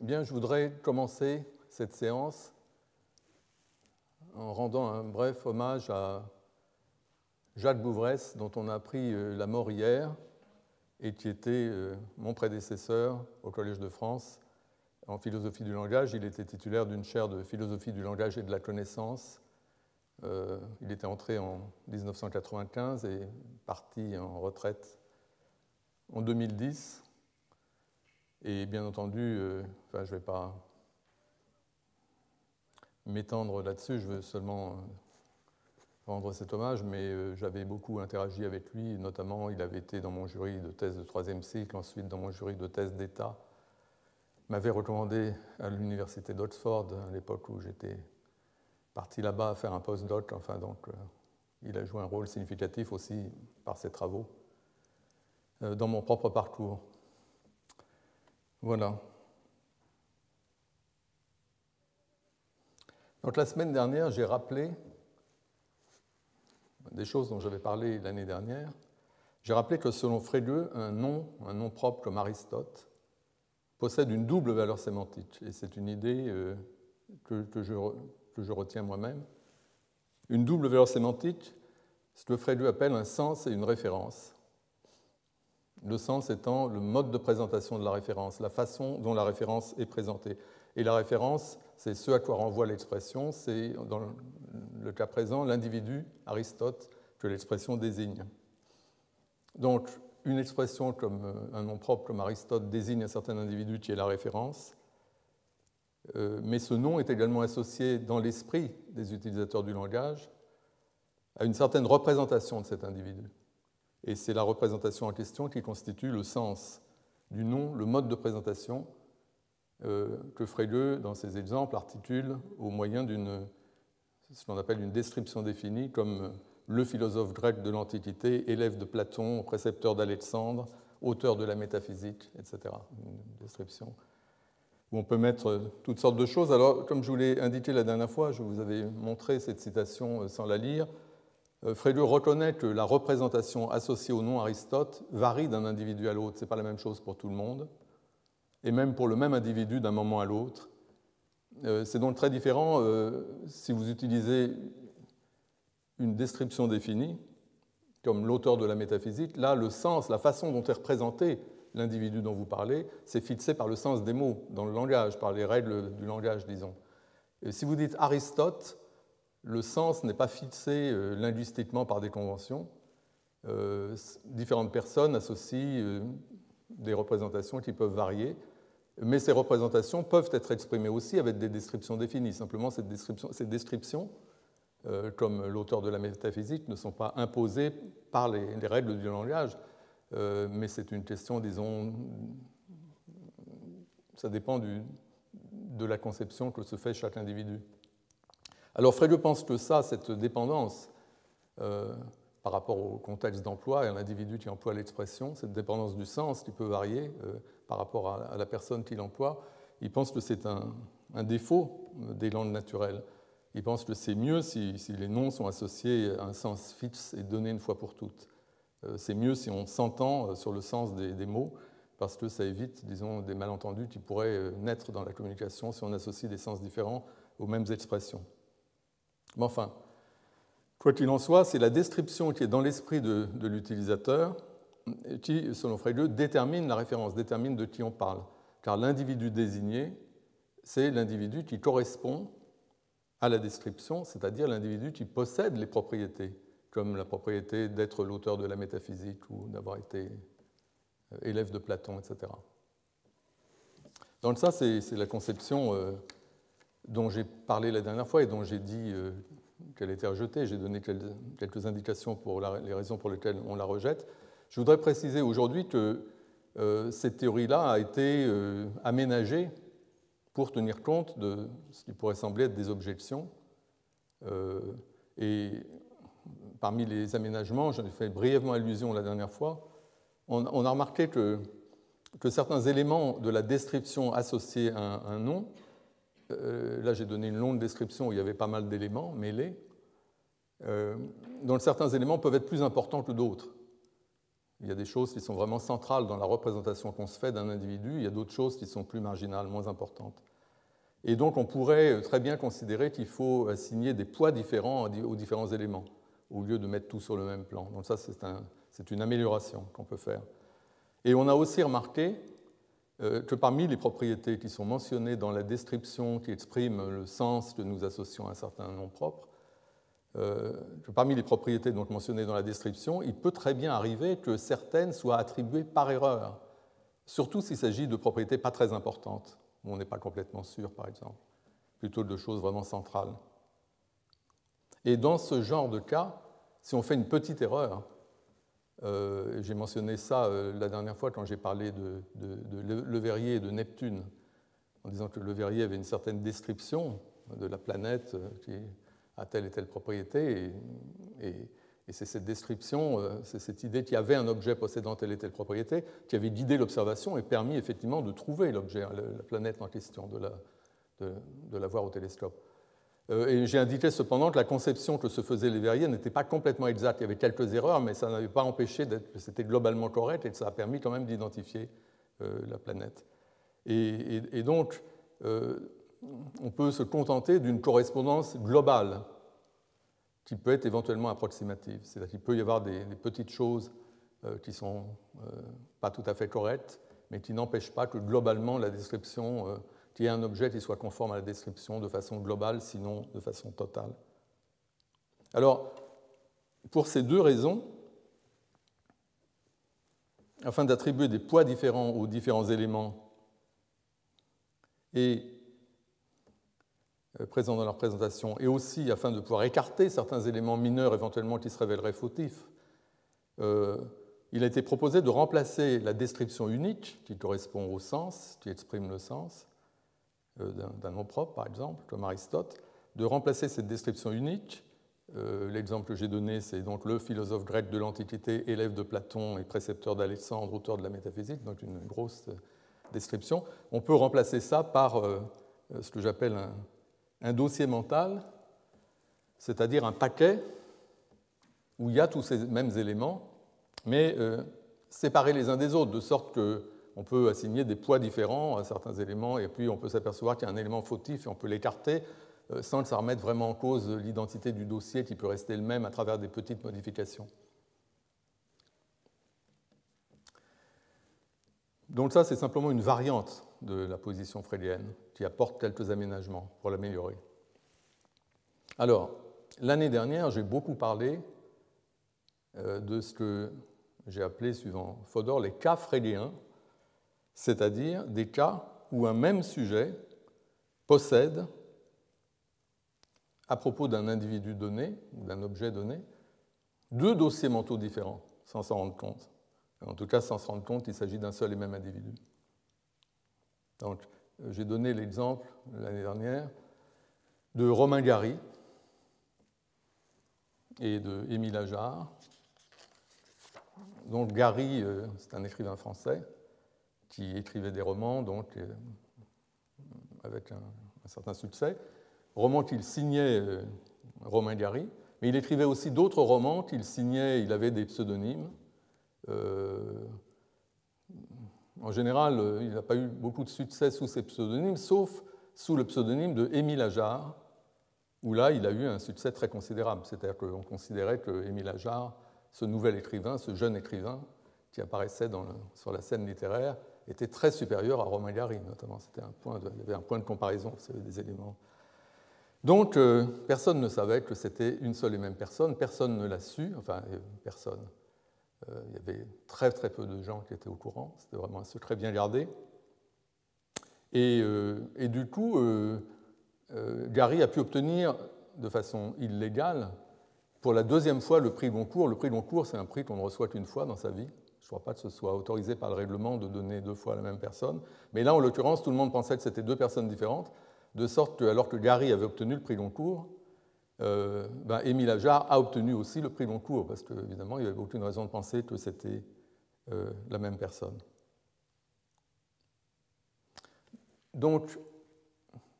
Bien, je voudrais commencer cette séance en rendant un bref hommage à Jacques Bouvresse, dont on a appris la mort hier et qui était mon prédécesseur au Collège de France en philosophie du langage. Il était titulaire d'une chaire de philosophie du langage et de la connaissance. Il était entré en 1995 et parti en retraite en 2010. Et bien entendu, je ne vais pas m'étendre là-dessus, je veux seulement rendre cet hommage, mais j'avais beaucoup interagi avec lui, notamment il avait été dans mon jury de thèse de troisième cycle, ensuite dans mon jury de thèse d'État. Il m'avait recommandé à l'université d'Oxford, à l'époque où j'étais parti là-bas faire un post-doc, il a joué un rôle significatif aussi par ses travaux dans mon propre parcours. Voilà. Donc la semaine dernière, j'ai rappelé des choses dont j'avais parlé l'année dernière. J'ai rappelé que selon Frege, un nom propre comme Aristote, possède une double valeur sémantique. Et c'est une idée que je retiens moi-même. Une double valeur sémantique, ce que Frege appelle un sens et une référence. Le sens étant le mode de présentation de la référence, la façon dont la référence est présentée. Et la référence, c'est ce à quoi renvoie l'expression, c'est dans le cas présent l'individu, Aristote, que l'expression désigne. Donc, une expression comme un nom propre comme Aristote désigne un certain individu qui est la référence, mais ce nom est également associé dans l'esprit des utilisateurs du langage à une certaine représentation de cet individu. Et c'est la représentation en question qui constitue le sens du nom, le mode de présentation que Frege, dans ses exemples, articule au moyen ce qu'on appelle une description définie, comme le philosophe grec de l'Antiquité, élève de Platon, précepteur d'Alexandre, auteur de la métaphysique, etc. Une description où on peut mettre toutes sortes de choses. Alors, comme je vous l'ai indiqué la dernière fois, je vous avais montré cette citation sans la lire. Frege reconnaît que la représentation associée au nom Aristote varie d'un individu à l'autre. Ce n'est pas la même chose pour tout le monde, et même pour le même individu d'un moment à l'autre. C'est donc très différent si vous utilisez une description définie, comme l'auteur de la métaphysique. Là, le sens, la façon dont est représenté l'individu dont vous parlez, c'est fixé par le sens des mots dans le langage, par les règles du langage, disons. Et si vous dites Aristote, le sens n'est pas fixé linguistiquement par des conventions. Différentes personnes associent des représentations qui peuvent varier, mais ces représentations peuvent être exprimées aussi avec des descriptions définies. Simplement, ces descriptions, comme l'auteur de la métaphysique, ne sont pas imposées par les règles du langage, mais c'est une question, disons, ça dépend de la conception que se fait chaque individu. Alors Frege pense que cette dépendance par rapport au contexte d'emploi et à l'individu qui emploie l'expression, cette dépendance du sens qui peut varier par rapport à la personne qui l'emploie, il pense que c'est un défaut des langues naturelles. Il pense que c'est mieux si les noms sont associés à un sens fixe et donné une fois pour toutes. C'est mieux si on s'entend sur le sens des mots, parce que ça évite, disons, des malentendus qui pourraient naître dans la communication si on associe des sens différents aux mêmes expressions. Mais enfin, quoi qu'il en soit, c'est la description qui est dans l'esprit de l'utilisateur qui, selon Frege, détermine la référence, détermine de qui on parle. Car l'individu désigné, c'est l'individu qui correspond à la description, c'est-à-dire l'individu qui possède les propriétés, comme la propriété d'être l'auteur de la métaphysique ou d'avoir été élève de Platon, etc. Donc ça, c'est la conception dont j'ai parlé la dernière fois et dont j'ai dit qu'elle était rejetée. J'ai donné quelques indications pour les raisons pour lesquelles on la rejette. Je voudrais préciser aujourd'hui que cette théorie-là a été aménagée pour tenir compte de ce qui pourrait sembler être des objections. Et parmi les aménagements, j'en ai fait brièvement allusion la dernière fois, on a remarqué que certains éléments de la description associée à un nom, là j'ai donné une longue description où il y avait pas mal d'éléments mêlés, dont certains éléments peuvent être plus importants que d'autres. Il y a des choses qui sont vraiment centrales dans la représentation qu'on se fait d'un individu, il y a d'autres choses qui sont plus marginales, moins importantes. Et donc on pourrait très bien considérer qu'il faut assigner des poids différents aux différents éléments, au lieu de mettre tout sur le même plan. Donc ça, c'est une amélioration qu'on peut faire. Et on a aussi remarqué que parmi les propriétés qui sont mentionnées dans la description qui exprime le sens que nous associons à un certain nom propre, que parmi les propriétés donc mentionnées dans la description, il peut très bien arriver que certaines soient attribuées par erreur, surtout s'il s'agit de propriétés pas très importantes, où on n'est pas complètement sûr, par exemple, plutôt de choses vraiment centrales. Et dans ce genre de cas, si on fait une petite erreur, j'ai mentionné ça la dernière fois quand j'ai parlé de Le Verrier et de Neptune, en disant que Le Verrier avait une certaine description de la planète qui a telle et telle propriété, et c'est cette description, c'est cette idée qu'il y avait un objet possédant telle et telle propriété qui avait guidé l'observation et permis effectivement de trouver l'objet, la planète en question, de la voir au télescope. Et j'ai indiqué cependant que la conception que se faisait Le Verrier n'était pas complètement exacte. Il y avait quelques erreurs, mais ça n'avait pas empêché que c'était globalement correct et que ça a permis quand même d'identifier la planète. Et donc, on peut se contenter d'une correspondance globale qui peut être éventuellement approximative. C'est-à-dire qu'il peut y avoir des petites choses qui ne sont pas tout à fait correctes, mais qui n'empêchent pas que globalement la description, qu'il y ait un objet qui soit conforme à la description de façon globale, sinon de façon totale. Alors, pour ces deux raisons, afin d'attribuer des poids différents aux différents éléments et présents dans leur présentation, et aussi afin de pouvoir écarter certains éléments mineurs éventuellement qui se révéleraient fautifs, il a été proposé de remplacer la description unique, qui correspond au sens, qui exprime le sens d'un nom propre, par exemple, comme Aristote, de remplacer cette description unique. L'exemple que j'ai donné, c'est donc le philosophe grec de l'Antiquité, élève de Platon et précepteur d'Alexandre, auteur de la métaphysique, donc une grosse description. On peut remplacer ça par ce que j'appelle un dossier mental, c'est-à-dire un paquet où il y a tous ces mêmes éléments, mais séparés les uns des autres, de sorte qu'on peut assigner des poids différents à certains éléments, et puis on peut s'apercevoir qu'il y a un élément fautif et on peut l'écarter sans que ça remette vraiment en cause l'identité du dossier qui peut rester le même à travers des petites modifications. Donc ça, c'est simplement une variante de la position freudienne qui apporte quelques aménagements pour l'améliorer. Alors, l'année dernière, j'ai beaucoup parlé de ce que j'ai appelé, suivant Fodor, les cas freudiens, c'est-à-dire des cas où un même sujet possède, à propos d'un individu donné, ou d'un objet donné, deux dossiers mentaux différents, sans s'en rendre compte. En tout cas, sans se rendre compte qu'il s'agit d'un seul et même individu. Donc, j'ai donné l'exemple l'année dernière de Romain Gary et de Émile Ajar. Donc, Gary, c'est un écrivain français qui écrivait des romans, donc, avec un certain succès. Roman qu'il signait Romain Gary, mais il écrivait aussi d'autres romans qu'il signait, il avait des pseudonymes. En général, il n'a pas eu beaucoup de succès sous ses pseudonymes, sauf sous le pseudonyme de Émile Ajar, où là, il a eu un succès très considérable. C'est-à-dire qu'on considérait que Émile Ajar, ce nouvel écrivain, ce jeune écrivain qui apparaissait sur la scène littéraire, était très supérieur à Romain Gary, notamment. Il y avait un point de comparaison, c'était des éléments. Donc, personne ne savait que c'était une seule et même personne, personne ne l'a su, enfin, personne. Il y avait très très peu de gens qui étaient au courant, c'était vraiment un secret bien gardé. Et du coup, Gary a pu obtenir de façon illégale, pour la deuxième fois, le prix Goncourt. Le prix Goncourt, c'est un prix qu'on ne reçoit qu'une fois dans sa vie. Je ne crois pas que ce soit autorisé par le règlement de donner deux fois à la même personne. Mais là, en l'occurrence, tout le monde pensait que c'était deux personnes différentes, de sorte que, alors que Gary avait obtenu le prix Goncourt, Émile Ajar a obtenu aussi le prix Goncourt, parce qu'évidemment, il n'y avait aucune raison de penser que c'était la même personne. Donc,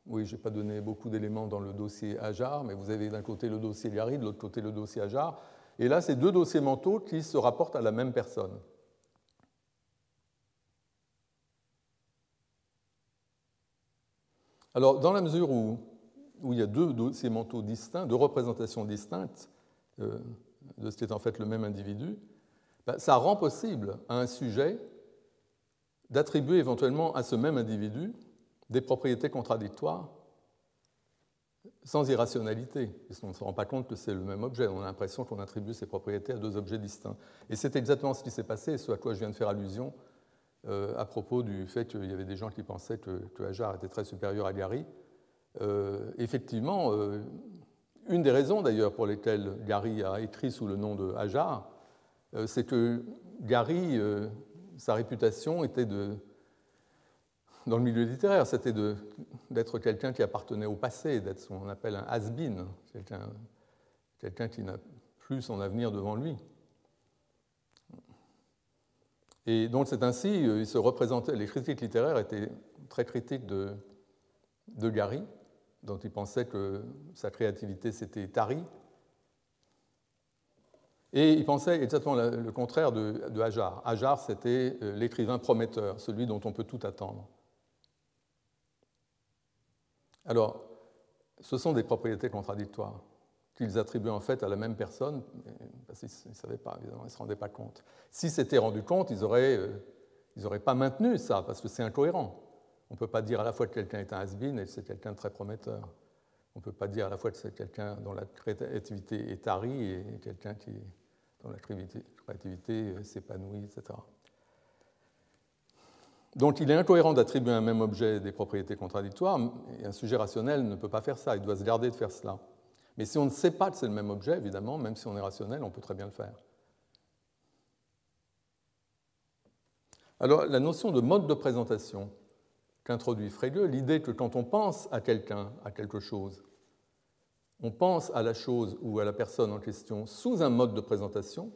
oui, je n'ai pas donné beaucoup d'éléments dans le dossier Ajar, mais vous avez d'un côté le dossier Gary, de l'autre côté le dossier Ajar. Et là, c'est deux dossiers mentaux qui se rapportent à la même personne. Alors, dans la mesure où il y a deux dossiers mentaux distincts, deux représentations distinctes de ce qui est en fait le même individu, ça rend possible à un sujet d'attribuer éventuellement à ce même individu des propriétés contradictoires sans irrationalité, puisqu'on ne se rend pas compte que c'est le même objet. On a l'impression qu'on attribue ces propriétés à deux objets distincts. Et c'est exactement ce qui s'est passé, et ce à quoi je viens de faire allusion à propos du fait qu'il y avait des gens qui pensaient que Hajar était très supérieur à Gary. Effectivement, une des raisons d'ailleurs pour lesquelles Gary a écrit sous le nom de Hajar, c'est que Gary, sa réputation était dans le milieu littéraire, c'était d'être quelqu'un qui appartenait au passé, d'être ce qu'on appelle un has-been, quelqu'un qui n'a plus son avenir devant lui. Et donc c'est ainsi, il se représentait, les critiques littéraires étaient très critiques de Gary, dont ils pensaient que sa créativité s'était tarie. Et ils pensaient exactement le contraire de Hajar. Hajar, c'était l'écrivain prometteur, celui dont on peut tout attendre. Alors, ce sont des propriétés contradictoires qu'ils attribuaient en fait à la même personne, parce qu'ils ne savaient pas, évidemment, ils ne se rendaient pas compte. S'ils s'étaient rendus compte, ils n'auraient pas maintenu ça, parce que c'est incohérent. On ne peut pas dire à la fois que quelqu'un est un has-been et que c'est quelqu'un de très prometteur. On ne peut pas dire à la fois que c'est quelqu'un dont la créativité est tarie et quelqu'un dont la créativité s'épanouit, etc. Donc il est incohérent d'attribuer à un même objet des propriétés contradictoires, et un sujet rationnel ne peut pas faire ça, il doit se garder de faire cela. Mais si on ne sait pas que c'est le même objet, évidemment, même si on est rationnel, on peut très bien le faire. Alors la notion de mode de présentation qu'introduit Frege, l'idée que quand on pense à quelqu'un, à quelque chose, on pense à la chose ou à la personne en question sous un mode de présentation,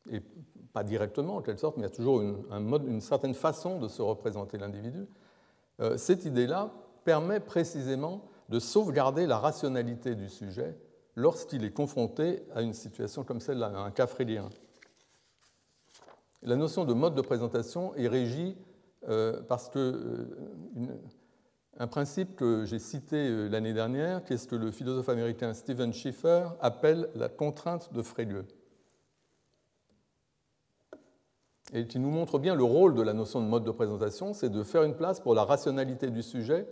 et pas directement en quelque sorte, mais il y a toujours une certaine façon de se représenter l'individu. Cette idée-là permet précisément de sauvegarder la rationalité du sujet lorsqu'il est confronté à une situation comme celle-là, à un cas frégien. La notion de mode de présentation est régie parce que un principe que j'ai cité l'année dernière, qui est ce que le philosophe américain Steven Schiffer appelle la contrainte de Frege, et qui nous montre bien le rôle de la notion de mode de présentation, c'est de faire une place pour la rationalité du sujet,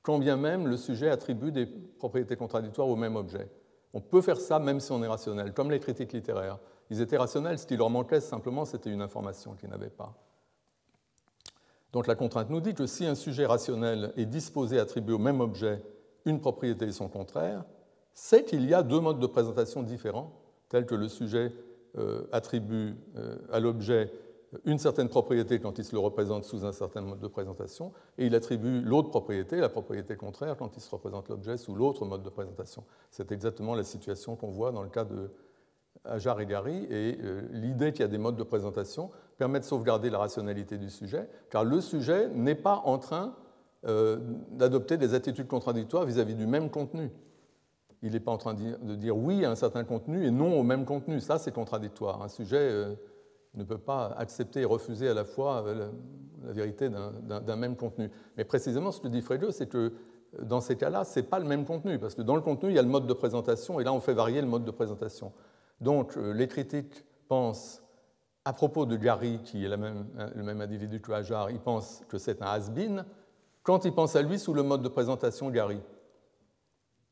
quand bien même le sujet attribue des propriétés contradictoires au même objet. On peut faire ça même si on est rationnel, comme les critiques littéraires. Ils étaient rationnels, ce qui leur manquait simplement, c'était une information qu'ils n'avaient pas. Donc la contrainte nous dit que si un sujet rationnel est disposé à attribuer au même objet une propriété et son contraire, c'est qu'il y a deux modes de présentation différents, tels que le sujet attribue à l'objet une certaine propriété quand il se le représente sous un certain mode de présentation, et il attribue l'autre propriété, la propriété contraire, quand il se représente l'objet sous l'autre mode de présentation. C'est exactement la situation qu'on voit dans le cas de Hajar et Gary, et l'idée qu'il y a des modes de présentation permet de sauvegarder la rationalité du sujet, car le sujet n'est pas en train d'adopter des attitudes contradictoires vis-à-vis du même contenu. Il n'est pas en train de dire oui à un certain contenu et non au même contenu. Ça, c'est contradictoire. Un sujet ne peut pas accepter et refuser à la fois la vérité d'un même contenu. Mais précisément, ce que dit Frege, c'est que dans ces cas-là, ce n'est pas le même contenu, parce que dans le contenu, il y a le mode de présentation, et là, on fait varier le mode de présentation. Donc, les critiques pensent, à propos de Gary, qui est le même individu que Hajar, ils pensent que c'est un has-been, quand ils pensent à lui sous le mode de présentation Gary.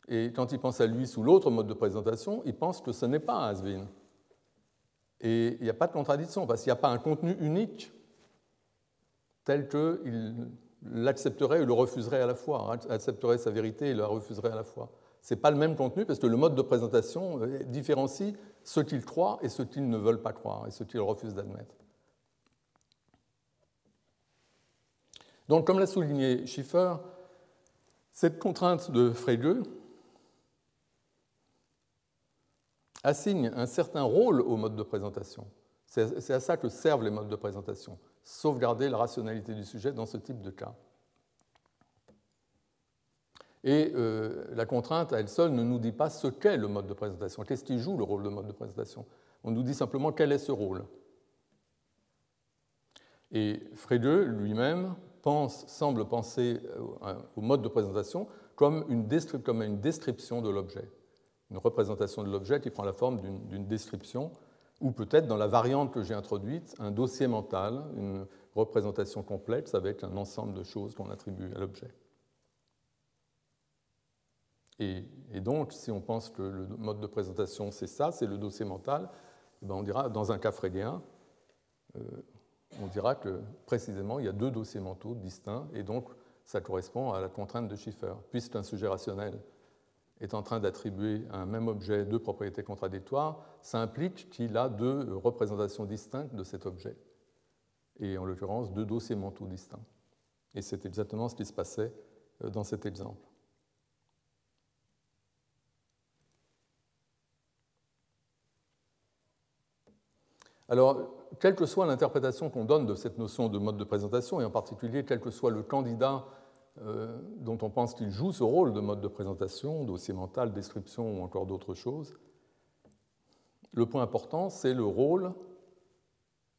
Et quand ils pensent à lui sous l'autre mode de présentation, ils pensent que ce n'est pas un has-been. Et il n'y a pas de contradiction, parce qu'il n'y a pas un contenu unique tel qu'il l'accepterait ou le refuserait à la fois, accepterait sa vérité et la refuserait à la fois. Ce n'est pas le même contenu, parce que le mode de présentation différencie ce qu'ils croient et ce qu'ils ne veulent pas croire, et ce qu'ils refusent d'admettre. Donc, comme l'a souligné Schiffer, cette contrainte de Frege assigne un certain rôle au mode de présentation. C'est à ça que servent les modes de présentation, sauvegarder la rationalité du sujet dans ce type de cas. Et la contrainte à elle seule ne nous dit pas ce qu'est le mode de présentation. Qu'est-ce qui joue le rôle de mode de présentation? On nous dit simplement quel est ce rôle. Et Frege lui-même semble penser au mode de présentation comme une description de l'objet, une représentation de l'objet qui prend la forme d'une description, ou peut-être dans la variante que j'ai introduite, un dossier mental, une représentation complète avec un ensemble de choses qu'on attribue à l'objet. Et donc, si on pense que le mode de présentation, c'est ça, c'est le dossier mental, eh bien on dira, dans un cas frégéen, on dira que précisément, il y a deux dossiers mentaux distincts, et donc ça correspond à la contrainte de Schiffer. Puisqu'un sujet rationnel est en train d'attribuer à un même objet deux propriétés contradictoires, ça implique qu'il a deux représentations distinctes de cet objet, et en l'occurrence deux dossiers mentaux distincts. Et c'est exactement ce qui se passait dans cet exemple. Alors, quelle que soit l'interprétation qu'on donne de cette notion de mode de présentation, et en particulier quel que soit le candidat dont on pense qu'il joue ce rôle de mode de présentation, dossier mental, description ou encore d'autres choses, le point important, c'est le rôle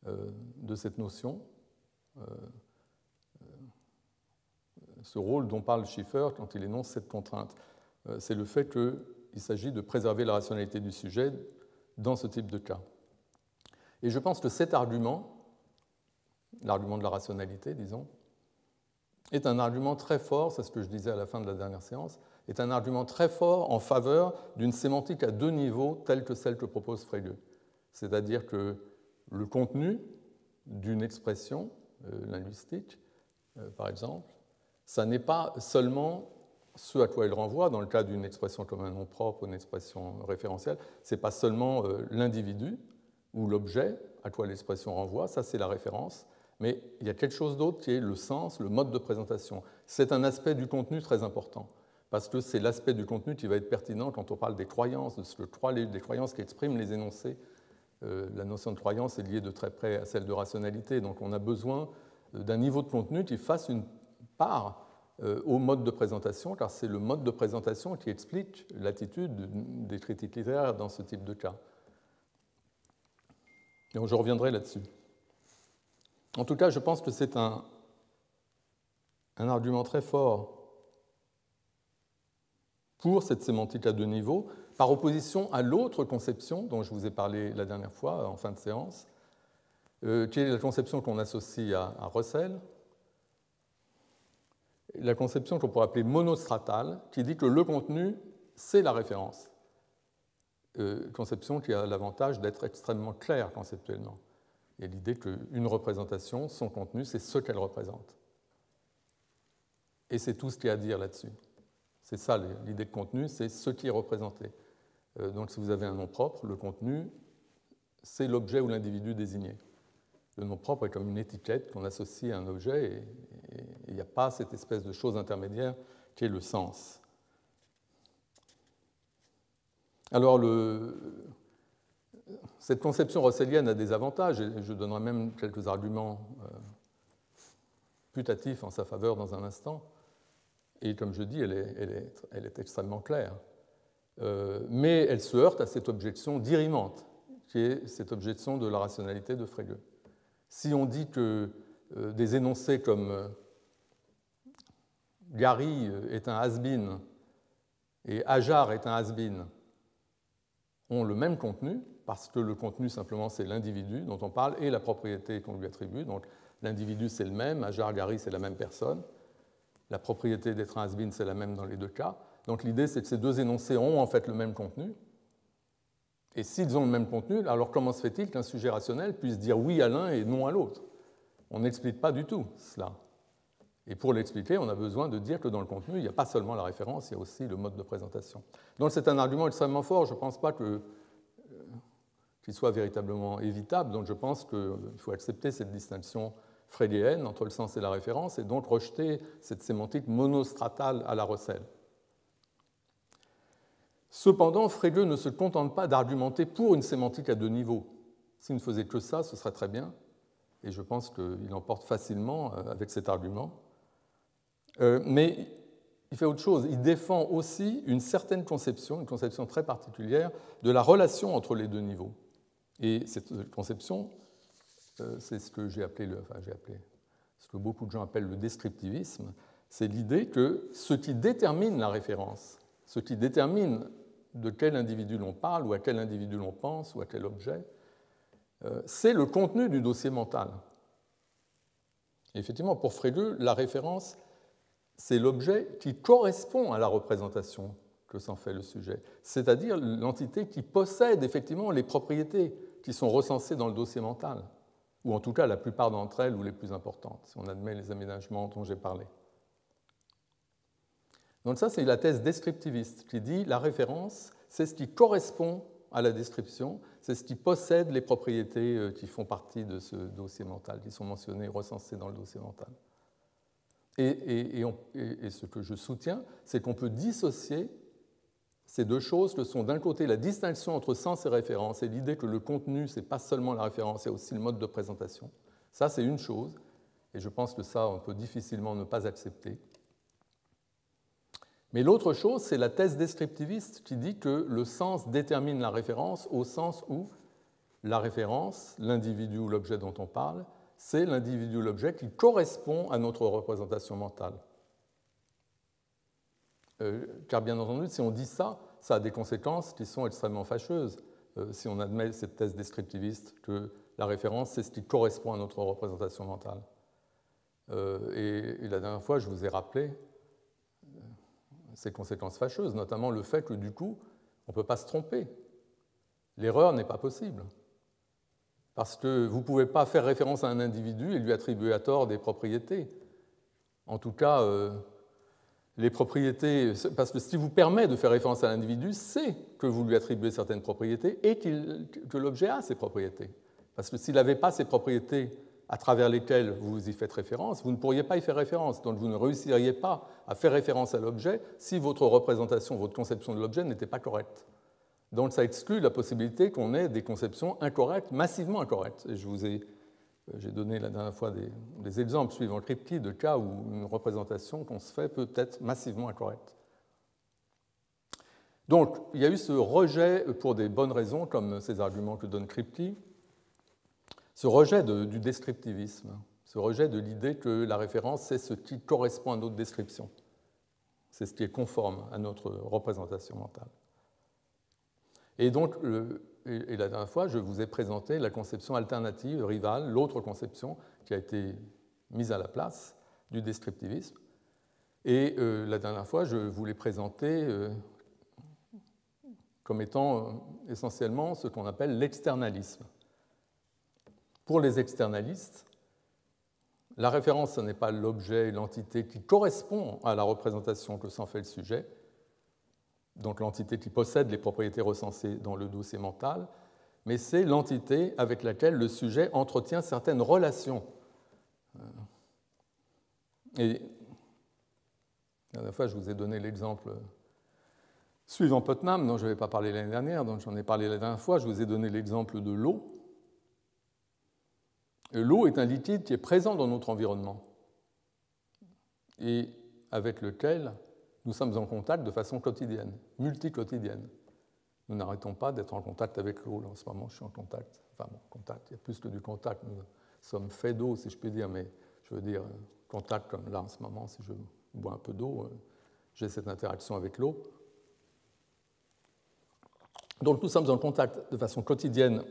de cette notion, ce rôle dont parle Schiffer quand il énonce cette contrainte. C'est le fait qu'il s'agit de préserver la rationalité du sujet dans ce type de cas. Et je pense que cet argument, l'argument de la rationalité, disons, est un argument très fort, c'est ce que je disais à la fin de la dernière séance, est un argument très fort en faveur d'une sémantique à deux niveaux telle que celle que propose Frege. C'est-à-dire que le contenu d'une expression linguistique, par exemple, ça n'est pas seulement ce à quoi elle renvoie, dans le cas d'une expression comme un nom propre, une expression référentielle, ce n'est pas seulement l'individu, ou l'objet à quoi l'expression renvoie, ça c'est la référence, mais il y a quelque chose d'autre qui est le sens, le mode de présentation. C'est un aspect du contenu très important, parce que c'est l'aspect du contenu qui va être pertinent quand on parle des croyances, de ce que croient des croyances qui expriment les énoncés. La notion de croyance est liée de très près à celle de rationalité, donc on a besoin d'un niveau de contenu qui fasse une part au mode de présentation, car c'est le mode de présentation qui explique l'attitude des critiques littéraires dans ce type de cas. Donc je reviendrai là-dessus. En tout cas, je pense que c'est un argument très fort pour cette sémantique à deux niveaux, par opposition à l'autre conception dont je vous ai parlé la dernière fois, en fin de séance, qui est la conception qu'on associe à Russell, la conception qu'on pourrait appeler monostratale, qui dit que le contenu, c'est la référence. Conception qui a l'avantage d'être extrêmement claire conceptuellement. Il y a l'idée qu'une représentation, son contenu, c'est ce qu'elle représente. Et c'est tout ce qu'il y a à dire là-dessus. C'est ça l'idée de contenu, c'est ce qui est représenté. Donc si vous avez un nom propre, le contenu, c'est l'objet ou l'individu désigné. Le nom propre est comme une étiquette qu'on associe à un objet et il n'y a pas cette espèce de chose intermédiaire qui est le sens. Alors, cette conception russellienne a des avantages, et je donnerai même quelques arguments putatifs en sa faveur dans un instant. Et comme je dis, elle est extrêmement claire. Mais elle se heurte à cette objection dirimante, qui est cette objection de la rationalité de Frege. Si on dit que des énoncés comme Gary est un has-been et Ajar est un has-been ont le même contenu, parce que le contenu, simplement, c'est l'individu dont on parle et la propriété qu'on lui attribue. Donc, l'individu, c'est le même, Ajar, Gary, c'est la même personne. La propriété d'être un has-been, c'est la même dans les deux cas. Donc, l'idée, c'est que ces deux énoncés ont en fait le même contenu. Et s'ils ont le même contenu, alors comment se fait-il qu'un sujet rationnel puisse dire oui à l'un et non à l'autre? On n'explique pas du tout cela. Et pour l'expliquer, on a besoin de dire que dans le contenu, il n'y a pas seulement la référence, il y a aussi le mode de présentation. Donc c'est un argument extrêmement fort, je ne pense pas qu'il soit véritablement évitable, donc je pense qu'il faut accepter cette distinction frégéenne entre le sens et la référence, et donc rejeter cette sémantique monostratale à la Russell. Cependant, Frege ne se contente pas d'argumenter pour une sémantique à deux niveaux. S'il ne faisait que ça, ce serait très bien, et je pense qu'il emporte facilement avec cet argument. Mais il fait autre chose. Il défend aussi une certaine conception, une conception très particulière, de la relation entre les deux niveaux. Et cette conception, c'est ce que ce que beaucoup de gens appellent le descriptivisme, c'est l'idée que ce qui détermine la référence, ce qui détermine de quel individu l'on parle, ou à quel individu l'on pense, ou à quel objet, c'est le contenu du dossier mental. Et effectivement, pour Frege, la référence, c'est l'objet qui correspond à la représentation que s'en fait le sujet, c'est-à-dire l'entité qui possède effectivement les propriétés qui sont recensées dans le dossier mental, ou en tout cas la plupart d'entre elles ou les plus importantes, si on admet les aménagements dont j'ai parlé. Donc ça, c'est la thèse descriptiviste qui dit la référence, c'est ce qui correspond à la description, c'est ce qui possède les propriétés qui font partie de ce dossier mental, qui sont mentionnées, recensées dans le dossier mental. Et ce que je soutiens, c'est qu'on peut dissocier ces deux choses, que sont d'un côté la distinction entre sens et référence, et l'idée que le contenu, ce n'est pas seulement la référence, il y a aussi le mode de présentation. Ça, c'est une chose, et je pense que ça, on peut difficilement ne pas accepter. Mais l'autre chose, c'est la thèse descriptiviste qui dit que le sens détermine la référence au sens où la référence, l'individu ou l'objet dont on parle, c'est l'individu ou l'objet qui correspond à notre représentation mentale. Car bien entendu, si on dit ça, ça a des conséquences qui sont extrêmement fâcheuses. Si on admet cette thèse descriptiviste que la référence, c'est ce qui correspond à notre représentation mentale. Et la dernière fois, je vous ai rappelé ces conséquences fâcheuses, notamment le fait que du coup, on ne peut pas se tromper. L'erreur n'est pas possible. Parce que vous ne pouvez pas faire référence à un individu et lui attribuer à tort des propriétés. En tout cas, les propriétés, parce que ce qui vous permet de faire référence à l'individu, c'est que vous lui attribuez certaines propriétés et que l'objet a ces propriétés. Parce que s'il n'avait pas ces propriétés à travers lesquelles vous y faites référence, vous ne pourriez pas y faire référence. Donc vous ne réussiriez pas à faire référence à l'objet si votre représentation, votre conception de l'objet n'était pas correcte. Donc ça exclut la possibilité qu'on ait des conceptions incorrectes, massivement incorrectes. Et j'ai donné la dernière fois des exemples suivant Kripke de cas où une représentation qu'on se fait peut être massivement incorrecte. Donc il y a eu ce rejet pour des bonnes raisons, comme ces arguments que donne Kripke, ce rejet du descriptivisme, ce rejet de l'idée que la référence, c'est ce qui correspond à notre description. C'est ce qui est conforme à notre représentation mentale. Et donc, la dernière fois, je vous ai présenté la conception alternative, rivale, l'autre conception qui a été mise à la place du descriptivisme. Et la dernière fois, je vous l'ai présenté comme étant essentiellement ce qu'on appelle l'externalisme. Pour les externalistes, la référence, ce n'est pas l'objet, l'entité qui correspond à la représentation que s'en fait le sujet, donc l'entité qui possède les propriétés recensées dans le dossier mental, mais c'est l'entité avec laquelle le sujet entretient certaines relations. Et la dernière fois, je vous ai donné l'exemple suivant Putnam, dont je n'avais pas parlé l'année dernière, dont j'en ai parlé la dernière fois, je vous ai donné l'exemple de l'eau. L'eau est un liquide qui est présent dans notre environnement et avec lequel nous sommes en contact de façon quotidienne, multiquotidienne. Nous n'arrêtons pas d'être en contact avec l'eau. En ce moment, je suis en contact. Enfin, bon, contact, il y a plus que du contact. Nous sommes faits d'eau, si je puis dire, mais je veux dire contact comme là en ce moment, si je bois un peu d'eau, j'ai cette interaction avec l'eau. Donc nous sommes en contact de façon quotidienne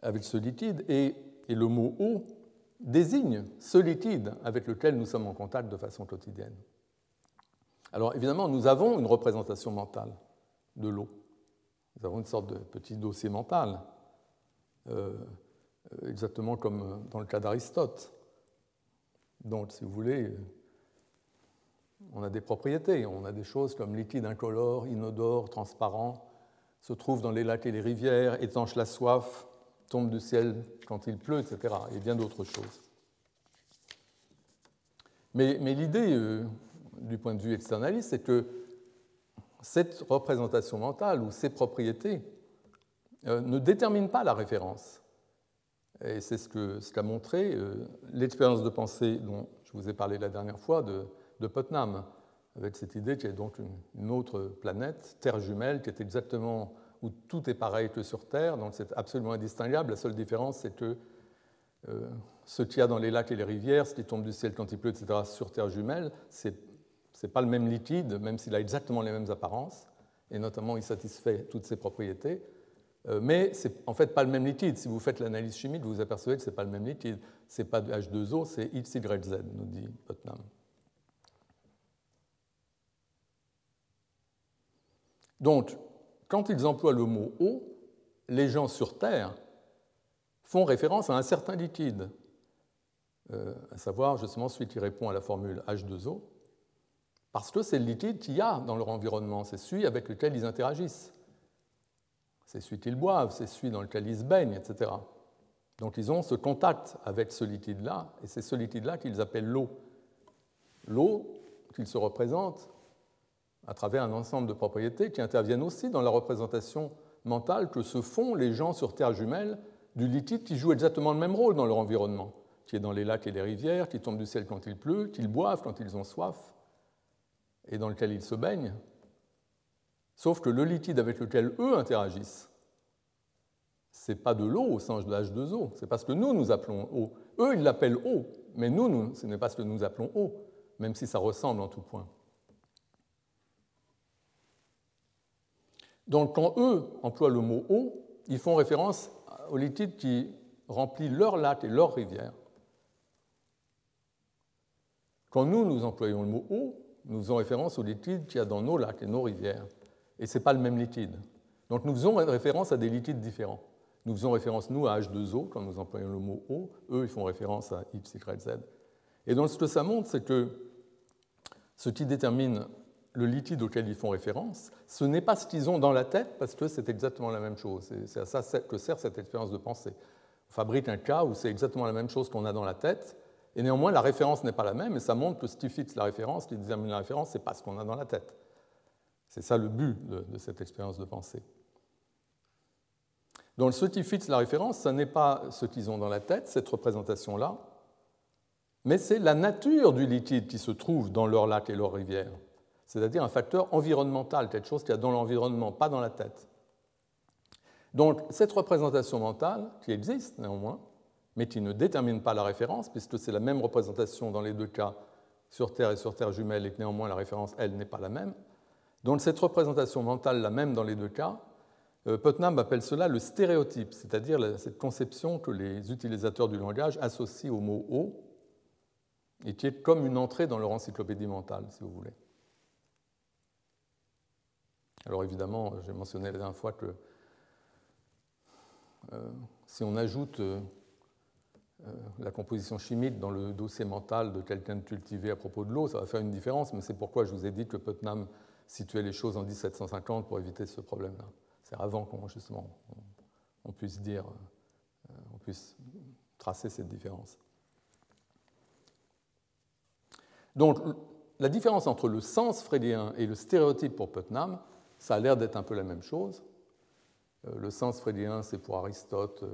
avec ce liquide, et le mot eau désigne ce liquide avec lequel nous sommes en contact de façon quotidienne. Alors évidemment, nous avons une représentation mentale de l'eau. Nous avons une sorte de petit dossier mental, exactement comme dans le cas d'Aristote. Donc, si vous voulez, on a des propriétés, on a des choses comme liquide incolore, inodore, transparent, se trouve dans les lacs et les rivières, étanche la soif, tombe du ciel quand il pleut, etc. Et bien d'autres choses. Mais l'idée, du point de vue externaliste, c'est que cette représentation mentale ou ces propriétés ne déterminent pas la référence. Et c'est ce qu'a montré l'expérience de pensée dont je vous ai parlé la dernière fois de Putnam. avec cette idée qu'il y a donc une autre planète, Terre jumelle, qui est exactement où tout est pareil que sur Terre, donc c'est absolument indistinguable. La seule différence, c'est que ce qu'il y a dans les lacs et les rivières, ce qui tombe du ciel quand il pleut, etc., sur Terre jumelle, c'est pas le même liquide, même s'il a exactement les mêmes apparences, et notamment il satisfait toutes ses propriétés. Mais ce n'est en fait pas le même liquide. Si vous faites l'analyse chimique, vous vous apercevez que ce n'est pas le même liquide. Ce n'est pas du H2O, c'est XYZ, nous dit Putnam. Donc, quand ils emploient le mot eau, les gens sur Terre font référence à un certain liquide, à savoir justement celui qui répond à la formule H2O, parce que c'est le liquide qu'il y a dans leur environnement, c'est celui avec lequel ils interagissent. C'est celui qu'ils boivent, c'est celui dans lequel ils se baignent, etc. Donc ils ont ce contact avec ce liquide-là, et c'est ce liquide-là qu'ils appellent l'eau. L'eau qu'ils se représentent à travers un ensemble de propriétés qui interviennent aussi dans la représentation mentale que se font les gens sur Terre jumelle du liquide qui joue exactement le même rôle dans leur environnement, qui est dans les lacs et les rivières, qui tombe du ciel quand il pleut, qu'ils boivent quand ils ont soif, et dans lequel ils se baignent. Sauf que le liquide avec lequel eux interagissent, ce n'est pas de l'eau au sens de H2O, c'est pas ce que nous appelons eau. Eux, ils l'appellent eau, mais nous, ce n'est pas ce que nous appelons eau, même si ça ressemble en tout point. Donc quand eux emploient le mot eau, ils font référence au liquide qui remplit leurs lacs et leurs rivières. Quand nous employons le mot eau, nous faisons référence au liquide qu'il y a dans nos lacs et nos rivières. Et ce n'est pas le même liquide. Donc nous faisons référence à des liquides différents. Nous faisons référence, nous, à H2O, quand nous employons le mot eau. Eux, ils font référence à XYZ. Et donc ce que ça montre, c'est que ce qui détermine le liquide auquel ils font référence, ce n'est pas ce qu'ils ont dans la tête, parce que c'est exactement la même chose. C'est à ça que sert cette expérience de pensée. On fabrique un cas où c'est exactement la même chose qu'on a dans la tête, et néanmoins la référence n'est pas la même, et ça montre que ce qui fixe la référence, ce qui détermine la référence, ce n'est pas ce qu'on a dans la tête. C'est ça le but de cette expérience de pensée. Donc ce qui fixe la référence, ce n'est pas ce qu'ils ont dans la tête, cette représentation-là, mais c'est la nature du liquide qui se trouve dans leurs lacs et leurs rivières. C'est-à-dire un facteur environnemental, quelque chose qu'il y a dans l'environnement, pas dans la tête. Donc cette représentation mentale, qui existe néanmoins, mais qui ne détermine pas la référence, puisque c'est la même représentation dans les deux cas, sur Terre et sur Terre jumelle, et que néanmoins la référence, elle, n'est pas la même. Donc cette représentation mentale, la même dans les deux cas, Putnam appelle cela le stéréotype, c'est-à-dire cette conception que les utilisateurs du langage associent au mot « eau », et qui est comme une entrée dans leur encyclopédie mentale, si vous voulez. Alors évidemment, j'ai mentionné la dernière fois que si on ajoute la composition chimique dans le dossier mental de quelqu'un de cultivé à propos de l'eau, ça va faire une différence, mais c'est pourquoi je vous ai dit que Putnam situait les choses en 1750 pour éviter ce problème-là. C'est avant qu'on justement on puisse dire, on puisse tracer cette différence. Donc la différence entre le sens freudien et le stéréotype pour Putnam, ça a l'air d'être un peu la même chose. Le sens freudien, c'est pour Aristote,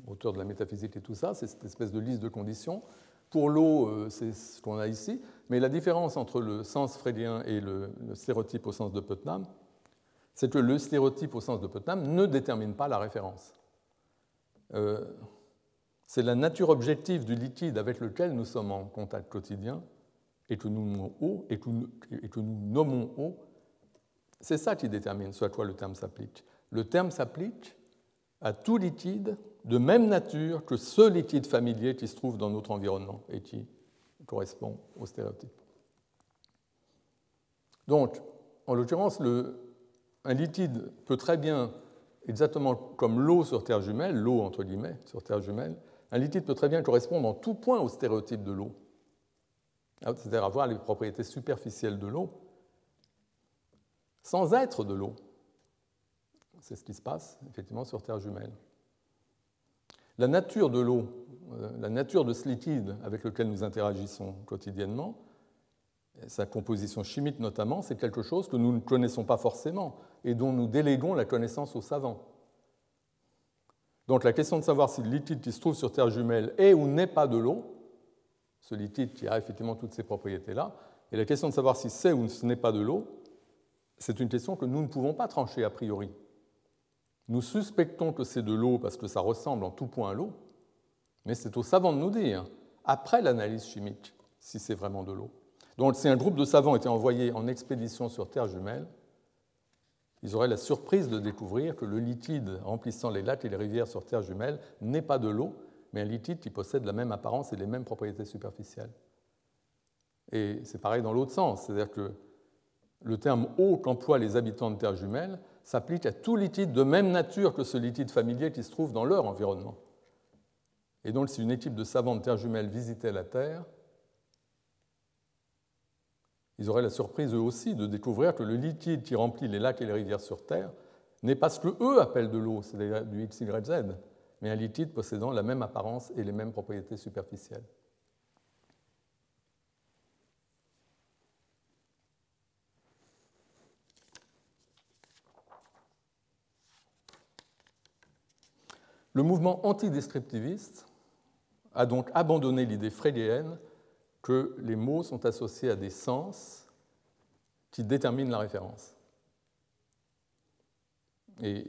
auteur de la métaphysique et tout ça, c'est cette espèce de liste de conditions. Pour l'eau, c'est ce qu'on a ici, mais la différence entre le sens freudien et le stéréotype au sens de Putnam, c'est que le stéréotype au sens de Putnam ne détermine pas la référence. C'est la nature objective du liquide avec lequel nous sommes en contact quotidien et que nous nommons eau, c'est ça qui détermine ce à quoi le terme s'applique. Le terme s'applique à tout liquide de même nature que ce liquide familier qui se trouve dans notre environnement et qui correspond au stéréotype. Donc, en l'occurrence, un liquide peut très bien, exactement comme l'eau sur Terre jumelle, l'eau entre guillemets sur Terre jumelle, un liquide peut très bien correspondre en tout point au stéréotype de l'eau, c'est-à-dire avoir les propriétés superficielles de l'eau, sans être de l'eau. C'est ce qui se passe, effectivement, sur Terre jumelle. La nature de l'eau, la nature de ce liquide avec lequel nous interagissons quotidiennement, sa composition chimique notamment, c'est quelque chose que nous ne connaissons pas forcément et dont nous déléguons la connaissance aux savants. Donc la question de savoir si le liquide qui se trouve sur Terre jumelle est ou n'est pas de l'eau, ce liquide qui a effectivement toutes ces propriétés-là, Et la question de savoir si c'est ou ce n'est pas de l'eau, c'est une question que nous ne pouvons pas trancher a priori. Nous suspectons que c'est de l'eau parce que ça ressemble en tout point à l'eau, mais c'est aux savants de nous dire, après l'analyse chimique, si c'est vraiment de l'eau. Donc si un groupe de savants était envoyé en expédition sur Terre jumelle, ils auraient la surprise de découvrir que le liquide remplissant les lacs et les rivières sur Terre jumelle n'est pas de l'eau, mais un liquide qui possède la même apparence et les mêmes propriétés superficielles. Et c'est pareil dans l'autre sens, c'est-à-dire que le terme eau qu'emploient les habitants de Terre jumelle s'applique à tout liquide de même nature que ce liquide familier qui se trouve dans leur environnement. Et donc, si une équipe de savants de Terre jumelle visitait la Terre, ils auraient la surprise eux aussi de découvrir que le liquide qui remplit les lacs et les rivières sur Terre n'est pas ce qu'eux appellent de l'eau, c'est-à-dire du XYZ, mais un liquide possédant la même apparence et les mêmes propriétés superficielles. Le mouvement antidescriptiviste a donc abandonné l'idée freudienne que les mots sont associés à des sens qui déterminent la référence. Et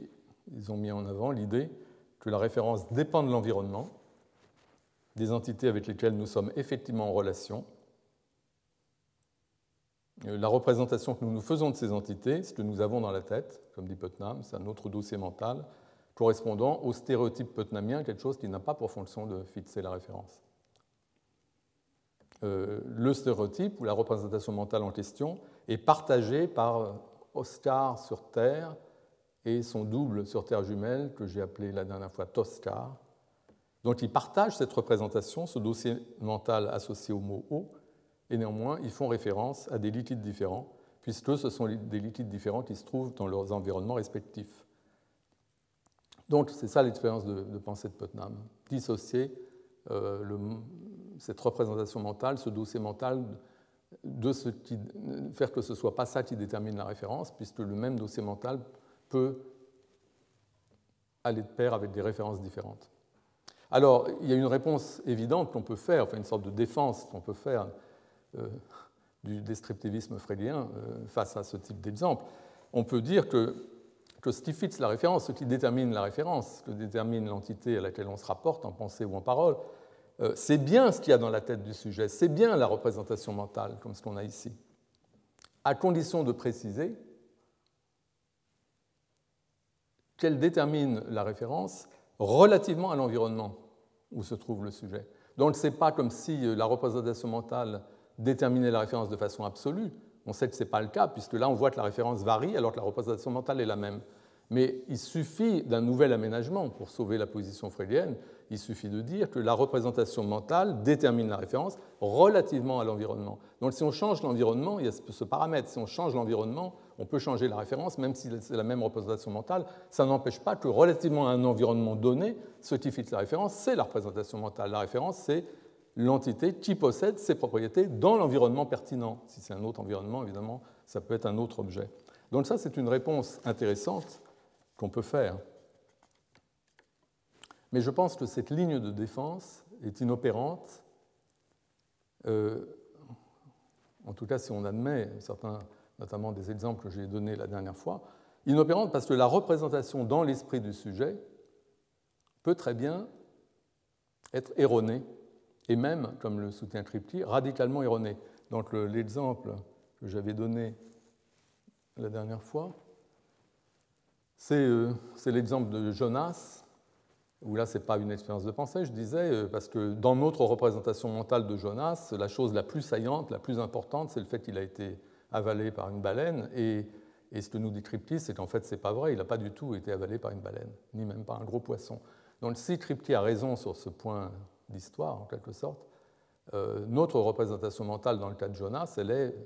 ils ont mis en avant l'idée que la référence dépend de l'environnement, des entités avec lesquelles nous sommes effectivement en relation. La représentation que nous nous faisons de ces entités, ce que nous avons dans la tête, comme dit Putnam, c'est un autre dossier mental, correspondant au stéréotype putnamien, quelque chose qui n'a pas pour fonction de fixer la référence. Le stéréotype ou la représentation mentale en question est partagé par Oscar sur Terre et son double sur Terre jumelle, que j'ai appelé la dernière fois Toscar. Donc ils partagent cette représentation, ce dossier mental associé au mot eau, et néanmoins ils font référence à des liquides différents, puisque ce sont des liquides différents qui se trouvent dans leurs environnements respectifs. Donc c'est ça l'expérience de pensée de Putnam, dissocier cette représentation mentale, ce dossier mental, faire que ce ne soit pas ça qui détermine la référence, puisque le même dossier mental peut aller de pair avec des références différentes. Alors, il y a une réponse évidente qu'on peut faire, enfin une sorte de défense qu'on peut faire du descriptivisme freudien face à ce type d'exemple. On peut dire que ce qui fixe la référence, ce qui détermine la référence, ce qui détermine l'entité à laquelle on se rapporte en pensée ou en parole, c'est bien ce qu'il y a dans la tête du sujet, c'est bien la représentation mentale, comme ce qu'on a ici, à condition de préciser qu'elle détermine la référence relativement à l'environnement où se trouve le sujet. Donc ce n'est pas comme si la représentation mentale déterminait la référence de façon absolue. On sait que ce n'est pas le cas, puisque là on voit que la référence varie alors que la représentation mentale est la même. Mais il suffit d'un nouvel aménagement pour sauver la position freudienne. Il suffit de dire que la représentation mentale détermine la référence relativement à l'environnement. Donc si on change l'environnement, il y a ce paramètre. Si on change l'environnement, on peut changer la référence, même si c'est la même représentation mentale. Ça n'empêche pas que relativement à un environnement donné, ce qui fixe la référence, c'est la représentation mentale. La référence, c'est l'entité qui possède ses propriétés dans l'environnement pertinent. Si c'est un autre environnement, évidemment, ça peut être un autre objet. Donc ça, c'est une réponse intéressante qu'on peut faire. Mais je pense que cette ligne de défense est inopérante, en tout cas si on admet certains, notamment des exemples que j'ai donnés la dernière fois, inopérante parce que la représentation dans l'esprit du sujet peut très bien être erronée, et même, comme le soutient Kripke, radicalement erronée. Donc l'exemple que j'avais donné la dernière fois, c'est l'exemple de Jonas, où là, ce n'est pas une expérience de pensée, je disais, parce que dans notre représentation mentale de Jonas, la chose la plus saillante, la plus importante, c'est le fait qu'il a été avalé par une baleine, et ce que nous dit Kripke, c'est qu'en fait, ce n'est pas vrai, il n'a pas du tout été avalé par une baleine, ni même par un gros poisson. Donc si Kripke a raison sur ce point d'histoire, en quelque sorte, notre représentation mentale dans le cas de Jonas, elle est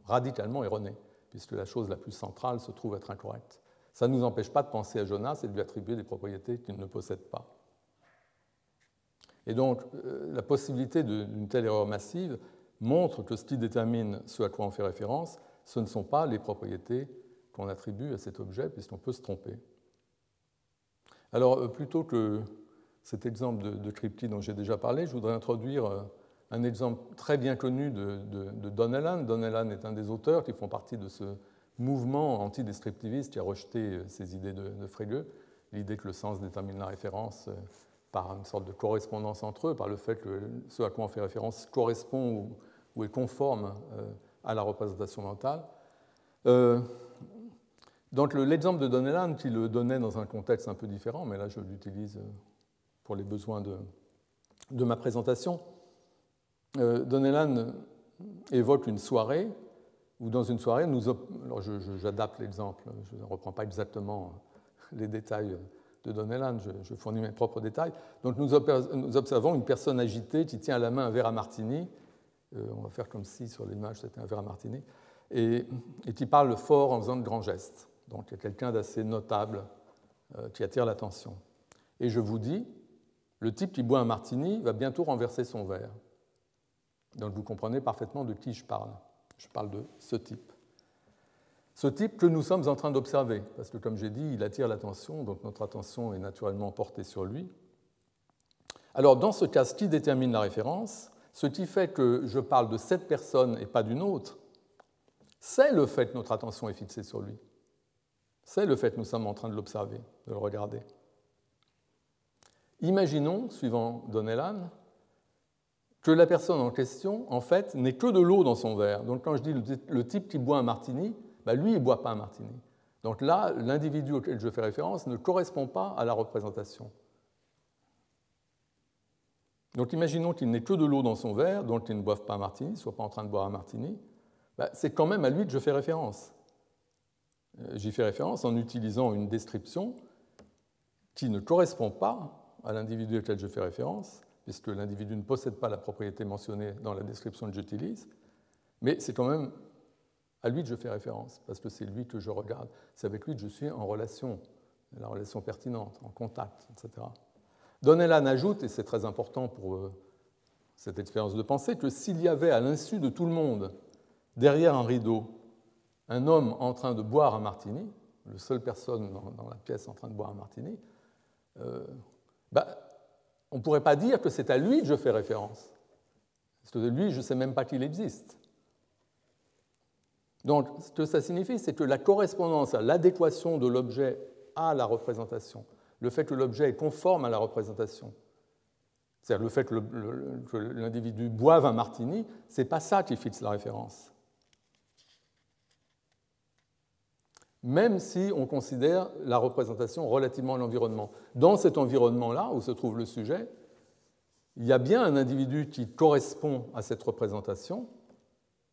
radicalement erronée, puisque la chose la plus centrale se trouve être incorrecte. Ça ne nous empêche pas de penser à Jonas et de lui attribuer des propriétés qu'il ne possède pas. Et donc, la possibilité d'une telle erreur massive montre que ce qui détermine ce à quoi on fait référence, ce ne sont pas les propriétés qu'on attribue à cet objet, puisqu'on peut se tromper. Alors, plutôt que cet exemple de Kripke dont j'ai déjà parlé, je voudrais introduire un exemple très bien connu de Donnellan. Donnellan est un des auteurs qui font partie de ce mouvement antidescriptiviste qui a rejeté ces idées de Frege, l'idée que le sens détermine la référence par une sorte de correspondance entre eux, par le fait que ce à quoi on fait référence correspond ou est conforme à la représentation mentale. Donc l'exemple de Donnellan, qui le donnait dans un contexte un peu différent, mais là je l'utilise pour les besoins de ma présentation, Donnellan évoque une soirée où dans une soirée, j'adapte l'exemple, je ne reprends pas exactement les détails de Donnellan, je fournis mes propres détails. Donc nous observons une personne agitée qui tient à la main un verre à martini, on va faire comme si sur l'image c'était un verre à martini, et qui parle fort en faisant de grands gestes. Donc il y a quelqu'un d'assez notable qui attire l'attention. Et je vous dis, le type qui boit un martini va bientôt renverser son verre. Donc vous comprenez parfaitement de qui je parle. Je parle de ce type. Ce type que nous sommes en train d'observer, parce que comme j'ai dit, il attire l'attention, donc notre attention est naturellement portée sur lui. Alors dans ce cas, ce qui détermine la référence, ce qui fait que je parle de cette personne et pas d'une autre, c'est le fait que notre attention est fixée sur lui. C'est le fait que nous sommes en train de l'observer, de le regarder. Imaginons, suivant Donnellan, que la personne en question, en fait, n'ait que de l'eau dans son verre. Donc quand je dis le type qui boit un martini, lui, il ne boit pas un martini. Donc là, l'individu auquel je fais référence ne correspond pas à la représentation. Donc imaginons qu'il n'ait que de l'eau dans son verre, donc il ne boive pas un martini, il ne soit pas en train de boire un martini. C'est quand même à lui que je fais référence. J'y fais référence en utilisant une description qui ne correspond pas à l'individu auquel je fais référence, puisque l'individu ne possède pas la propriété mentionnée dans la description que j'utilise, mais c'est quand même à lui que je fais référence, parce que c'est lui que je regarde. C'est avec lui que je suis en relation, la relation pertinente, en contact, etc. Donnellan ajoute, et c'est très important pour cette expérience de pensée, que s'il y avait à l'insu de tout le monde, derrière un rideau, un homme en train de boire un martini, la seule personne dans la pièce en train de boire un martini, on ne pourrait pas dire que c'est à lui que je fais référence. Parce que de lui, je ne sais même pas qu'il existe. Donc, ce que ça signifie, c'est que la correspondance à l'adéquation de l'objet à la représentation, le fait que l'objet est conforme à la représentation, c'est-à-dire le fait que l'individu boive un martini, ce n'est pas ça qui fixe la référence. Même si on considère la représentation relativement à l'environnement. Dans cet environnement-là, où se trouve le sujet, il y a bien un individu qui correspond à cette représentation,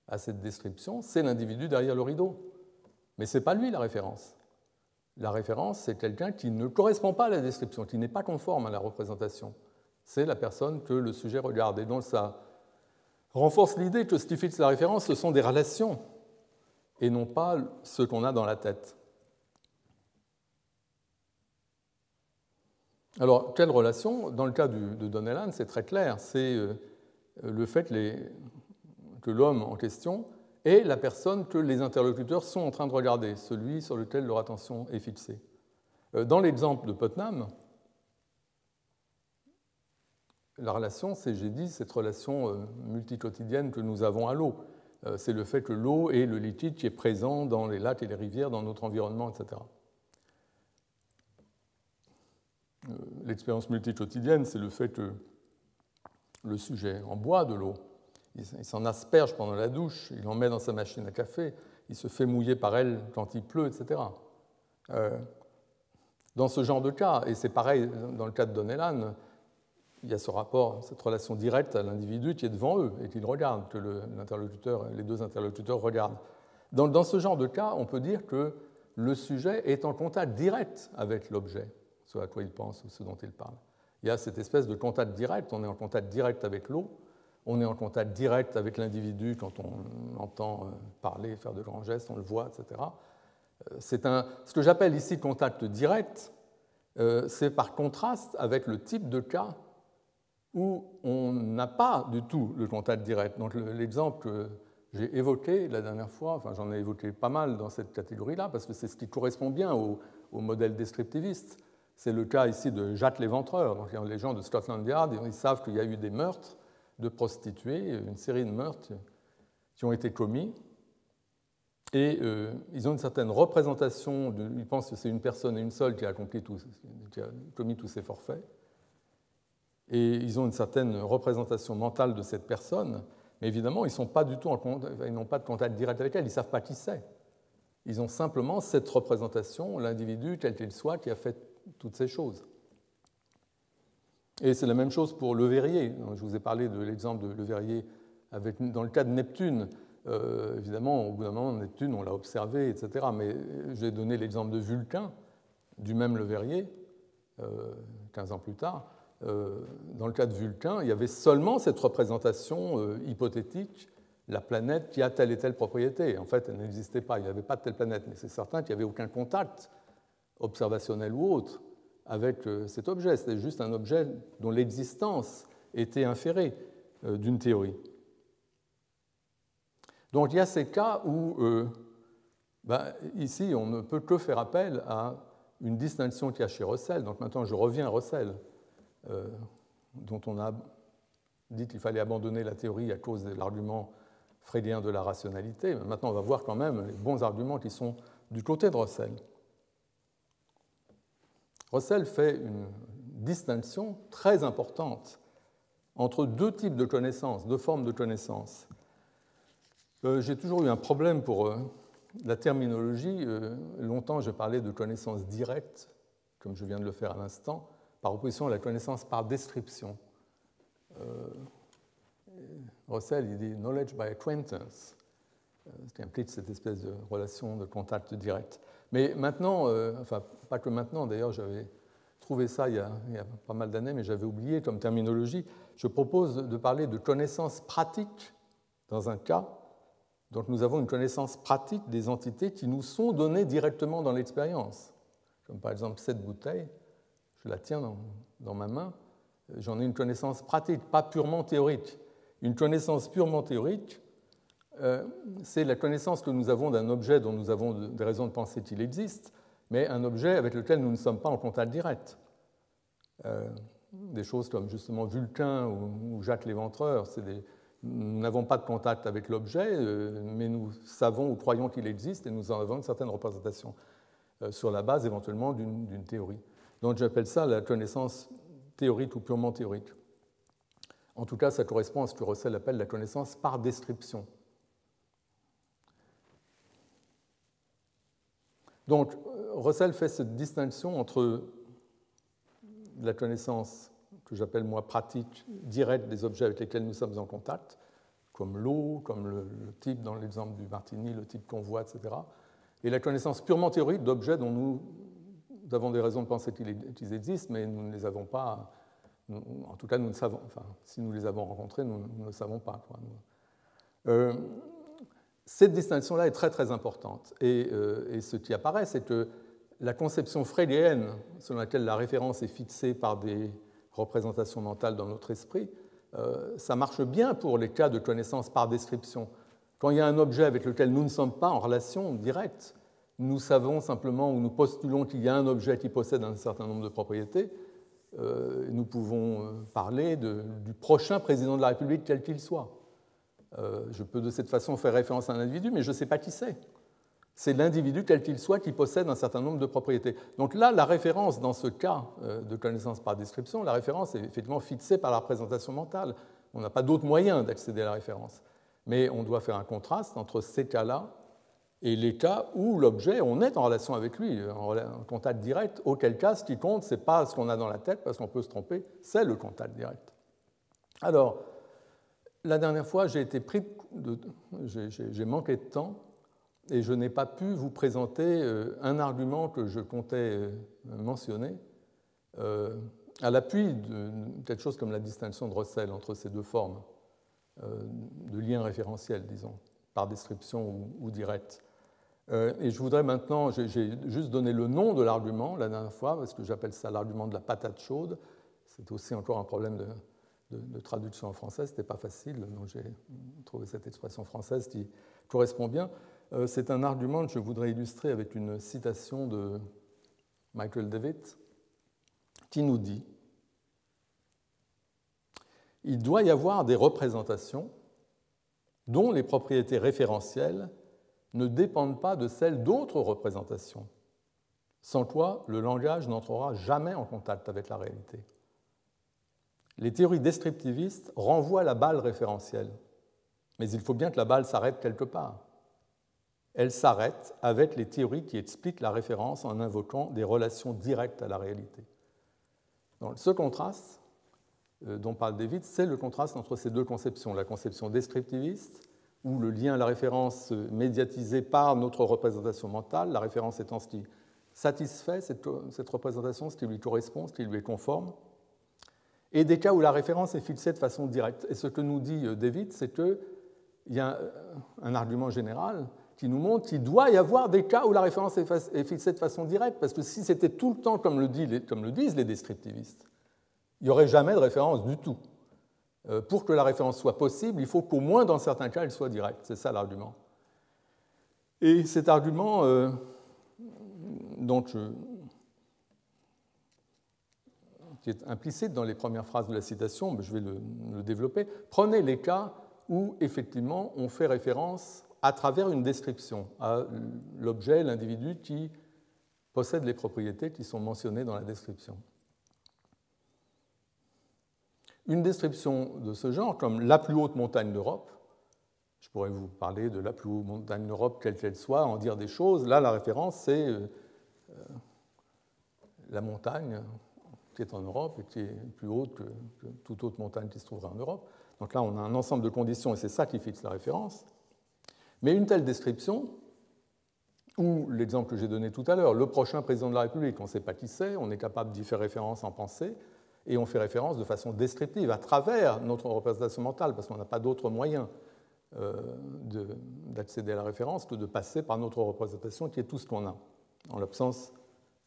à cette description, c'est l'individu derrière le rideau. Mais ce n'est pas lui la référence. La référence, c'est quelqu'un qui ne correspond pas à la description, qui n'est pas conforme à la représentation. C'est la personne que le sujet regarde. Et donc ça renforce l'idée que ce qui fixe la référence, ce sont des relations, et non pas ce qu'on a dans la tête. Alors, quelle relation? Dans le cas de Donnellan, c'est très clair, c'est le fait que l'homme en question est la personne que les interlocuteurs sont en train de regarder, celui sur lequel leur attention est fixée. Dans l'exemple de Putnam, la relation, c'est, j'ai dit, cette relation multiquotidienne que nous avons à l'eau. C'est le fait que l'eau est le liquide qui est présent dans les lacs et les rivières, dans notre environnement, etc. L'expérience multiquotidienne, c'est le fait que le sujet en boit de l'eau, il s'en asperge pendant la douche, il en met dans sa machine à café, il se fait mouiller par elle quand il pleut, etc. Dans ce genre de cas, et c'est pareil dans le cas de Donnellan, il y a ce rapport, cette relation directe à l'individu qui est devant eux et qu'ils regardent, que les deux interlocuteurs regardent. Dans ce genre de cas, on peut dire que le sujet est en contact direct avec l'objet, ce à quoi il pense ou ce dont il parle. Il y a cette espèce de contact direct, on est en contact direct avec l'eau, on est en contact direct avec l'individu quand on l'entend parler, faire de grands gestes, on le voit, etc. Ce que j'appelle ici contact direct, c'est par contraste avec le type de cas où on n'a pas du tout le contact direct. Donc l'exemple que j'ai évoqué la dernière fois, enfin j'en ai évoqué pas mal dans cette catégorie-là, parce que c'est ce qui correspond bien au modèle descriptiviste. C'est le cas ici de Jacques l'Éventreur. Donc les gens de Scotland Yard, ils savent qu'il y a eu des meurtres, de prostituées, une série de meurtres qui ont été commis. Et ils ont une certaine représentation, ils pensent que c'est une personne et une seule qui a commis tous ces forfaits. Et ils ont une certaine représentation mentale de cette personne, mais évidemment, ils n'ont pas de contact direct avec elle, ils ne savent pas qui c'est. Ils ont simplement cette représentation, l'individu tel qu'il soit, qui a fait toutes ces choses. Et c'est la même chose pour Leverrier. Je vous ai parlé de l'exemple de Leverrier dans le cas de Neptune. Évidemment, au bout d'un moment, Neptune, on l'a observé, etc. Mais j'ai donné l'exemple de Vulcain, du même Leverrier, 15 ans plus tard. Dans le cas de Vulcain, il y avait seulement cette représentation hypothétique, la planète qui a telle et telle propriété. En fait, elle n'existait pas, il n'y avait pas de telle planète, mais c'est certain qu'il n'y avait aucun contact, observationnel ou autre, avec cet objet. C'était juste un objet dont l'existence était inférée d'une théorie. Donc il y a ces cas où, ici, on ne peut que faire appel à une distinction qu'il y a chez Russell. Donc maintenant, je reviens à Russell, dont on a dit qu'il fallait abandonner la théorie à cause de l'argument freudien de la rationalité. Mais maintenant, on va voir quand même les bons arguments qui sont du côté de Russell. Russell fait une distinction très importante entre deux types de connaissances, deux formes de connaissances. J'ai toujours eu un problème pour la terminologie. Longtemps, j'ai parlé de connaissance directe, comme je viens de le faire à l'instant, par opposition à la connaissance par description. Russell, il dit « knowledge by acquaintance », ce qui implique cette espèce de relation de contact direct. Mais maintenant, enfin, pas que maintenant, d'ailleurs, j'avais trouvé ça il y a pas mal d'années, mais j'avais oublié comme terminologie. Je propose de parler de connaissance pratique dans un cas. Donc nous avons une connaissance pratique des entités qui nous sont données directement dans l'expérience. Comme par exemple cette bouteille, je la tiens dans ma main, j'en ai une connaissance pratique, pas purement théorique. Une connaissance purement théorique, c'est la connaissance que nous avons d'un objet dont nous avons des raisons de penser qu'il existe, mais un objet avec lequel nous ne sommes pas en contact direct. Des choses comme justement Vulcain ou Jacques l'Éventreur, nous n'avons pas de contact avec l'objet, mais nous savons ou croyons qu'il existe et nous en avons une certaine représentation sur la base éventuellement d'une théorie. Donc j'appelle ça la connaissance théorique ou purement théorique. En tout cas, ça correspond à ce que Russell appelle la connaissance par description. Donc Russell fait cette distinction entre la connaissance que j'appelle moi pratique, directe des objets avec lesquels nous sommes en contact, comme l'eau, comme le type dans l'exemple du Martini, le type qu'on voit, etc. Et la connaissance purement théorique d'objets dont nous avons des raisons de penser qu'ils existent, mais nous ne les avons pas, en tout cas nous ne savons, enfin si nous les avons rencontrés, nous ne le savons pas. Cette distinction-là est très très importante. Et ce qui apparaît, c'est que la conception freudienne, selon laquelle la référence est fixée par des représentations mentales dans notre esprit, ça marche bien pour les cas de connaissance par description. Quand il y a un objet avec lequel nous ne sommes pas en relation directe, nous savons simplement ou nous postulons qu'il y a un objet qui possède un certain nombre de propriétés, nous pouvons parler du prochain président de la République quel qu'il soit. Je peux de cette façon faire référence à un individu, mais je ne sais pas qui c'est. C'est l'individu quel qu'il soit qui possède un certain nombre de propriétés. Donc là, la référence dans ce cas de connaissance par description, la référence est effectivement fixée par la représentation mentale. On n'a pas d'autre moyen d'accéder à la référence. Mais on doit faire un contraste entre ces cas-là et les cas où l'objet, on est en relation avec lui, en contact direct, auquel cas, ce qui compte, ce n'est pas ce qu'on a dans la tête, parce qu'on peut se tromper, c'est le contact direct. Alors, la dernière fois, j'ai manqué de temps, et je n'ai pas pu vous présenter un argument que je comptais mentionner à l'appui de quelque chose comme la distinction de Russell entre ces deux formes de lien référentiel, disons, par description ou direct. Et je voudrais maintenant, j'ai juste donné le nom de l'argument la dernière fois, parce que j'appelle ça l'argument de la patate chaude. C'est aussi encore un problème de traduction en français, ce n'était pas facile, donc j'ai trouvé cette expression française qui correspond bien. C'est un argument que je voudrais illustrer avec une citation de Michael Devitt qui nous dit il doit y avoir des représentations dont les propriétés référentielles ne dépendent pas de celles d'autres représentations, sans quoi le langage n'entrera jamais en contact avec la réalité. Les théories descriptivistes renvoient la balle référentielle, mais il faut bien que la balle s'arrête quelque part. Elle s'arrête avec les théories qui expliquent la référence en invoquant des relations directes à la réalité. Donc, ce contraste dont parle David, c'est le contraste entre ces deux conceptions, la conception descriptiviste, où le lien à la référence médiatisé par notre représentation mentale, la référence étant ce qui satisfait cette représentation, ce qui lui correspond, ce qui lui est conforme, et des cas où la référence est fixée de façon directe. Et ce que nous dit David, c'est qu'il y a un argument général qui nous montre qu'il doit y avoir des cas où la référence est fixée de façon directe, parce que si c'était tout le temps comme le disent les descriptivistes, il n'y aurait jamais de référence du tout. Pour que la référence soit possible, il faut qu'au moins dans certains cas, elle soit directe. C'est ça l'argument. Et cet argument, qui est implicite dans les premières phrases de la citation, mais je vais le développer, prenez les cas où, effectivement, on fait référence à travers une description à l'objet, l'individu qui possède les propriétés qui sont mentionnées dans la description. Une description de ce genre, comme la plus haute montagne d'Europe, je pourrais vous parler de la plus haute montagne d'Europe, quelle qu'elle soit, en dire des choses. Là, la référence, c'est la montagne qui est en Europe et qui est plus haute que toute autre montagne qui se trouverait en Europe. Donc là, on a un ensemble de conditions et c'est ça qui fixe la référence. Mais une telle description, ou l'exemple que j'ai donné tout à l'heure, le prochain président de la République, on ne sait pas qui c'est, on est capable d'y faire référence en pensée, et on fait référence de façon descriptive à travers notre représentation mentale, parce qu'on n'a pas d'autre moyen d'accéder à la référence que de passer par notre représentation qui est tout ce qu'on a, en l'absence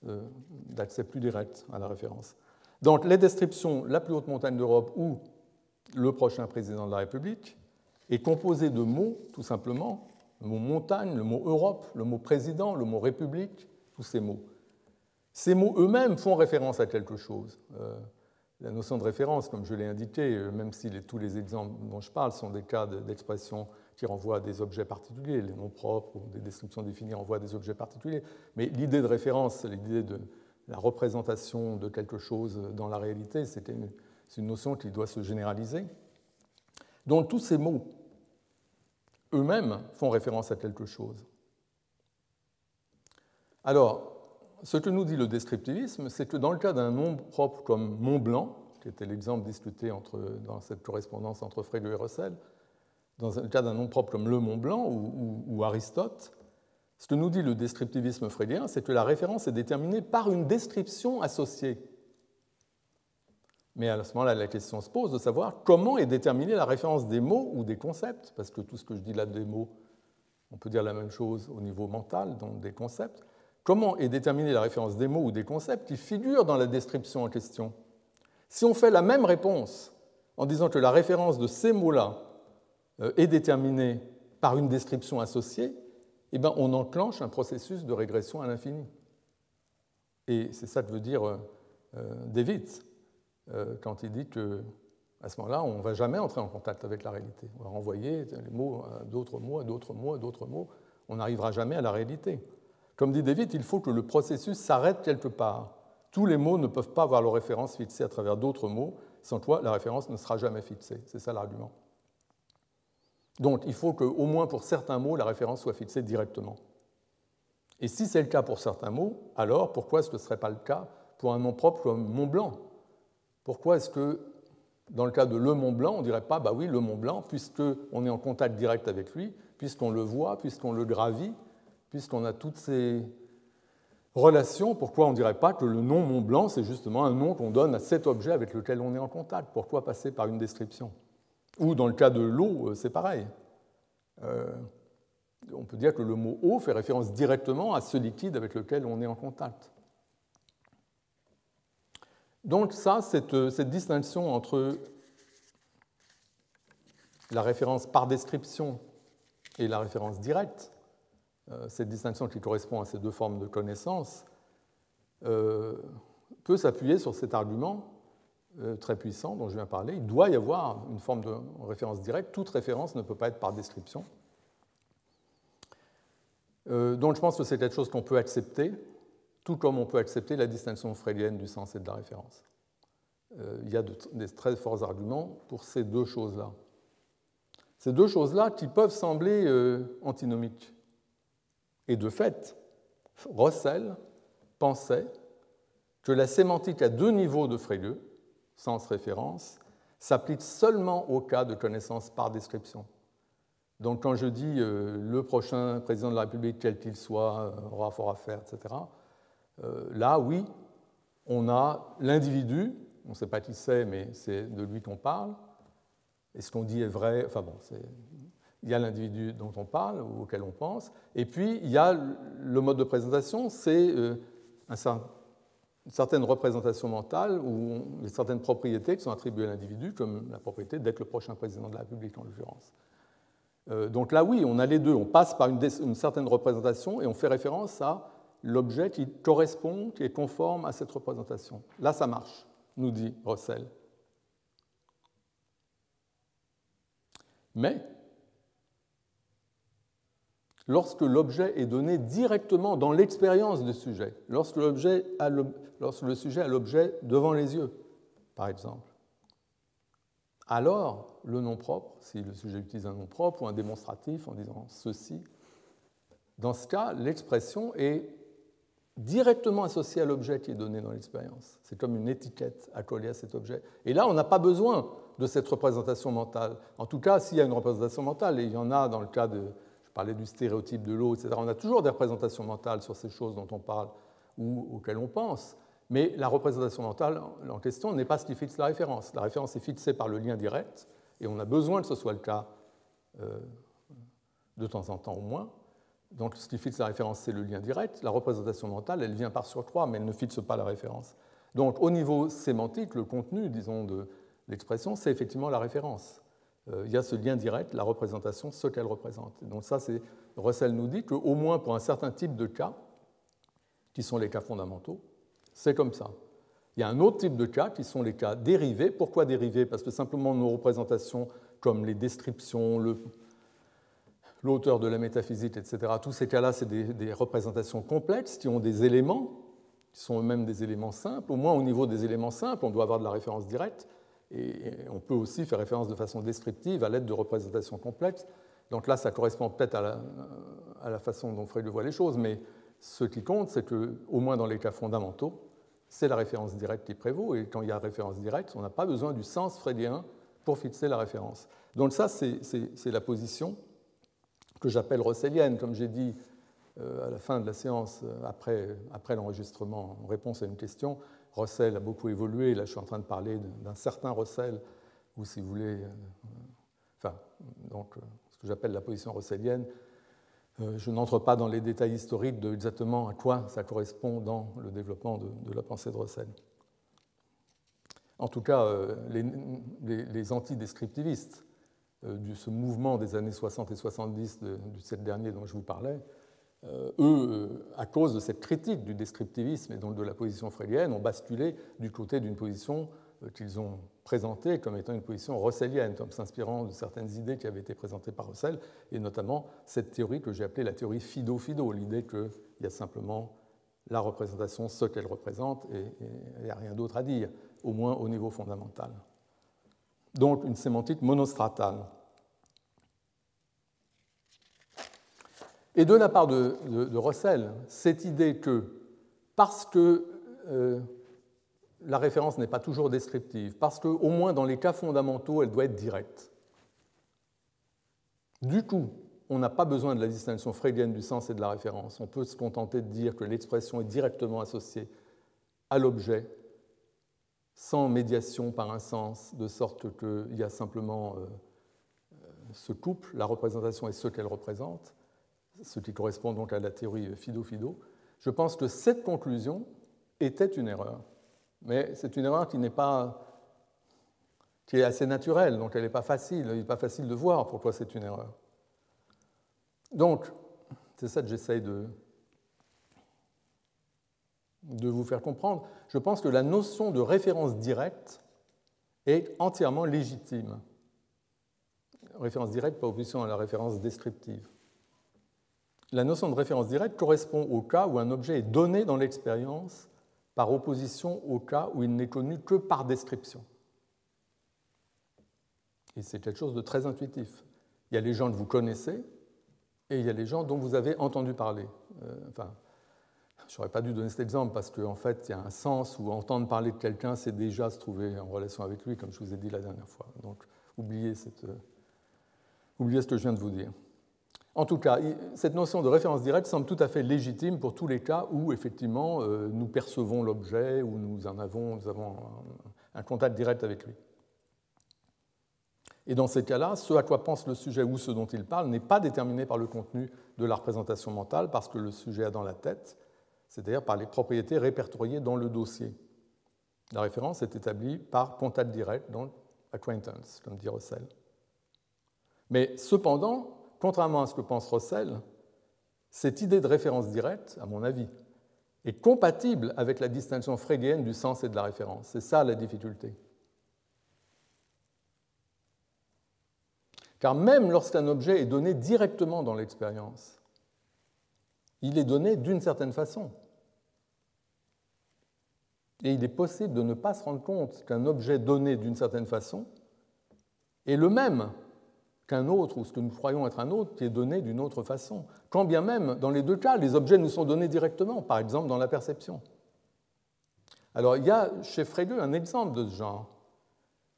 d'accès plus direct à la référence. Donc les descriptions, la plus haute montagne d'Europe ou le prochain président de la République, est composée de mots, tout simplement, le mot montagne, le mot Europe, le mot président, le mot République, tous ces mots. Ces mots eux-mêmes font référence à quelque chose. La notion de référence, comme je l'ai indiqué, même si tous les exemples dont je parle sont des cas d'expression qui renvoient à des objets particuliers, les noms propres ou des descriptions définies renvoient à des objets particuliers, mais l'idée de référence, l'idée de la représentation de quelque chose dans la réalité, c'est une notion qui doit se généraliser. Donc tous ces mots eux-mêmes font référence à quelque chose. Alors, ce que nous dit le descriptivisme, c'est que dans le cas d'un nom propre comme Mont Blanc, qui était l'exemple discuté dans cette correspondance entre Frege et Russell, dans le cas d'un nom propre comme le Mont Blanc ou Aristote, ce que nous dit le descriptivisme frégéen, c'est que la référence est déterminée par une description associée. Mais à ce moment-là, la question se pose de savoir comment est déterminée la référence des mots ou des concepts, parce que tout ce que je dis là des mots, on peut dire la même chose au niveau mental, donc des concepts. Comment est déterminée la référence des mots ou des concepts qui figurent dans la description en question? Si on fait la même réponse en disant que la référence de ces mots-là est déterminée par une description associée, eh bien, on enclenche un processus de régression à l'infini. Et c'est ça que veut dire David quand il dit qu'à ce moment-là, on ne va jamais entrer en contact avec la réalité. On va renvoyer les mots à d'autres mots, à d'autres mots, à d'autres mots. On n'arrivera jamais à la réalité. Comme dit David, il faut que le processus s'arrête quelque part. Tous les mots ne peuvent pas avoir leur référence fixée à travers d'autres mots, sans quoi la référence ne sera jamais fixée. C'est ça l'argument. Donc il faut qu'au moins pour certains mots, la référence soit fixée directement. Et si c'est le cas pour certains mots, alors pourquoi est-ce que ce ne serait pas le cas pour un nom propre comme Mont Blanc? Pourquoi est-ce que, dans le cas de le Mont Blanc, on ne dirait pas, bah oui, le Mont Blanc, puisqu'on est en contact direct avec lui, puisqu'on le voit, puisqu'on le gravit, puisqu'on a toutes ces relations, pourquoi on ne dirait pas que le nom Mont Blanc, c'est justement un nom qu'on donne à cet objet avec lequel on est en contact? Pourquoi passer par une description? Ou dans le cas de l'eau, c'est pareil. On peut dire que le mot eau fait référence directement à ce liquide avec lequel on est en contact. Donc ça, cette distinction entre la référence par description et la référence directe, cette distinction qui correspond à ces deux formes de connaissance, peut s'appuyer sur cet argument très puissant dont je viens de parler. Il doit y avoir une forme de référence directe. Toute référence ne peut pas être par description. Donc je pense que c'est quelque chose qu'on peut accepter, tout comme on peut accepter la distinction freudienne du sens et de la référence. Il y a des très forts arguments pour ces deux choses-là. Ces deux choses-là qui peuvent sembler antinomiques. Et de fait, Russell pensait que la sémantique à deux niveaux de Frege, sens-référence, s'applique seulement au cas de connaissance par description. Donc quand je dis le prochain président de la République, quel qu'il soit, aura fort à faire, etc., là, oui, on a l'individu, on ne sait pas qui c'est, mais c'est de lui qu'on parle, et ce qu'on dit est vrai, enfin bon, il y a l'individu dont on parle, ou auquel on pense, et puis il y a le mode de présentation, c'est une certaine représentation mentale ou certaines propriétés qui sont attribuées à l'individu, comme la propriété d'être le prochain président de la République en l'occurrence. Donc là, oui, on a les deux. On passe par une certaine représentation et on fait référence à l'objet qui correspond, qui est conforme à cette représentation. Là, ça marche, nous dit Russell. Mais lorsque l'objet est donné directement dans l'expérience du sujet, lorsque le sujet a l'objet devant les yeux, par exemple, alors le nom propre, si le sujet utilise un nom propre ou un démonstratif en disant ceci, dans ce cas, l'expression est directement associée à l'objet qui est donné dans l'expérience. C'est comme une étiquette accolée à cet objet. Et là, on n'a pas besoin de cette représentation mentale. En tout cas, s'il y a une représentation mentale, et il y en a dans le cas de, je parlais du stéréotype de l'eau, etc., on a toujours des représentations mentales sur ces choses dont on parle ou auxquelles on pense. Mais la représentation mentale en question n'est pas ce qui fixe la référence. La référence est fixée par le lien direct, et on a besoin que ce soit le cas de temps en temps au moins. Donc ce qui fixe la référence, c'est le lien direct. La représentation mentale, elle vient par surcroît, mais elle ne fixe pas la référence. Donc au niveau sémantique, le contenu, disons, de l'expression, c'est effectivement la référence. Il y a ce lien direct, la représentation, ce qu'elle représente. Donc ça, Russell nous dit qu'au moins pour un certain type de cas, qui sont les cas fondamentaux, c'est comme ça. Il y a un autre type de cas qui sont les cas dérivés. Pourquoi dérivés? Parce que simplement nos représentations, comme les descriptions, l'auteur de la métaphysique, etc., tous ces cas-là, c'est des représentations complexes qui ont des éléments, qui sont eux-mêmes des éléments simples. Au moins au niveau des éléments simples, on doit avoir de la référence directe. Et on peut aussi faire référence de façon descriptive à l'aide de représentations complexes. Donc là, ça correspond peut-être à la façon dont Frege voit les choses, mais ce qui compte, c'est qu'au moins dans les cas fondamentaux, c'est la référence directe qui prévaut, et quand il y a référence directe, on n'a pas besoin du sens freudien pour fixer la référence. Donc ça, c'est la position que j'appelle russellienne, comme j'ai dit à la fin de la séance, après l'enregistrement, en réponse à une question. Russell a beaucoup évolué, là je suis en train de parler d'un certain Russell, ou si vous voulez, donc ce que j'appelle la position russellienne. Je n'entre pas dans les détails historiques de exactement à quoi ça correspond dans le développement de la pensée de Russell. En tout cas, les antidescriptivistes de ce mouvement des années 60 et 70 du siècle dernier dont je vous parlais, eux, à cause de cette critique du descriptivisme et donc de la position freudienne, ont basculé du côté d'une position qu'ils ont présentée comme étant une position russellienne, comme s'inspirant de certaines idées qui avaient été présentées par Russell, et notamment cette théorie que j'ai appelée la théorie Fido-Fido, l'idée qu'il y a simplement la représentation, ce qu'elle représente, et il n'y a rien d'autre à dire, au moins au niveau fondamental. Donc une sémantique monostratale. Et de la part de Russell, cette idée que, parce que la référence n'est pas toujours descriptive, parce qu'au moins dans les cas fondamentaux, elle doit être directe, du coup, on n'a pas besoin de la distinction freudienne du sens et de la référence. On peut se contenter de dire que l'expression est directement associée à l'objet, sans médiation par un sens, de sorte qu'il y a simplement ce couple, la représentation et ce qu'elle représente, ce qui correspond donc à la théorie Fido-Fido. Je pense que cette conclusion était une erreur. Mais c'est une erreur qui est assez naturelle, donc elle n'est pas facile. Il n'est pas facile de voir pourquoi c'est une erreur. Donc, c'est ça que j'essaye de vous faire comprendre. Je pense que la notion de référence directe est entièrement légitime. Référence directe par opposition à la référence descriptive. La notion de référence directe correspond au cas où un objet est donné dans l'expérience par opposition au cas où il n'est connu que par description. Et c'est quelque chose de très intuitif. Il y a les gens que vous connaissez et il y a les gens dont vous avez entendu parler. Je n'aurais pas dû donner cet exemple parce qu'en fait, il y a un sens où entendre parler de quelqu'un, c'est déjà se trouver en relation avec lui, comme je vous ai dit la dernière fois. Donc, oubliez ce que je viens de vous dire. En tout cas, cette notion de référence directe semble tout à fait légitime pour tous les cas où, effectivement, nous percevons l'objet, où nous avons un contact direct avec lui. Et dans ces cas-là, ce à quoi pense le sujet ou ce dont il parle n'est pas déterminé par le contenu de la représentation mentale, parce que le sujet a dans la tête, c'est-à-dire par les propriétés répertoriées dans le dossier. La référence est établie par contact direct, donc acquaintance, comme dit Russell. Mais cependant, contrairement à ce que pense Russell, cette idée de référence directe, à mon avis, est compatible avec la distinction frégéenne du sens et de la référence. C'est ça la difficulté. Car même lorsqu'un objet est donné directement dans l'expérience, il est donné d'une certaine façon. Et il est possible de ne pas se rendre compte qu'un objet donné d'une certaine façon est le même qu'un autre, ou ce que nous croyons être un autre, qui est donné d'une autre façon. Quand bien même, dans les deux cas, les objets nous sont donnés directement, par exemple dans la perception. Alors, il y a chez Frege un exemple de ce genre,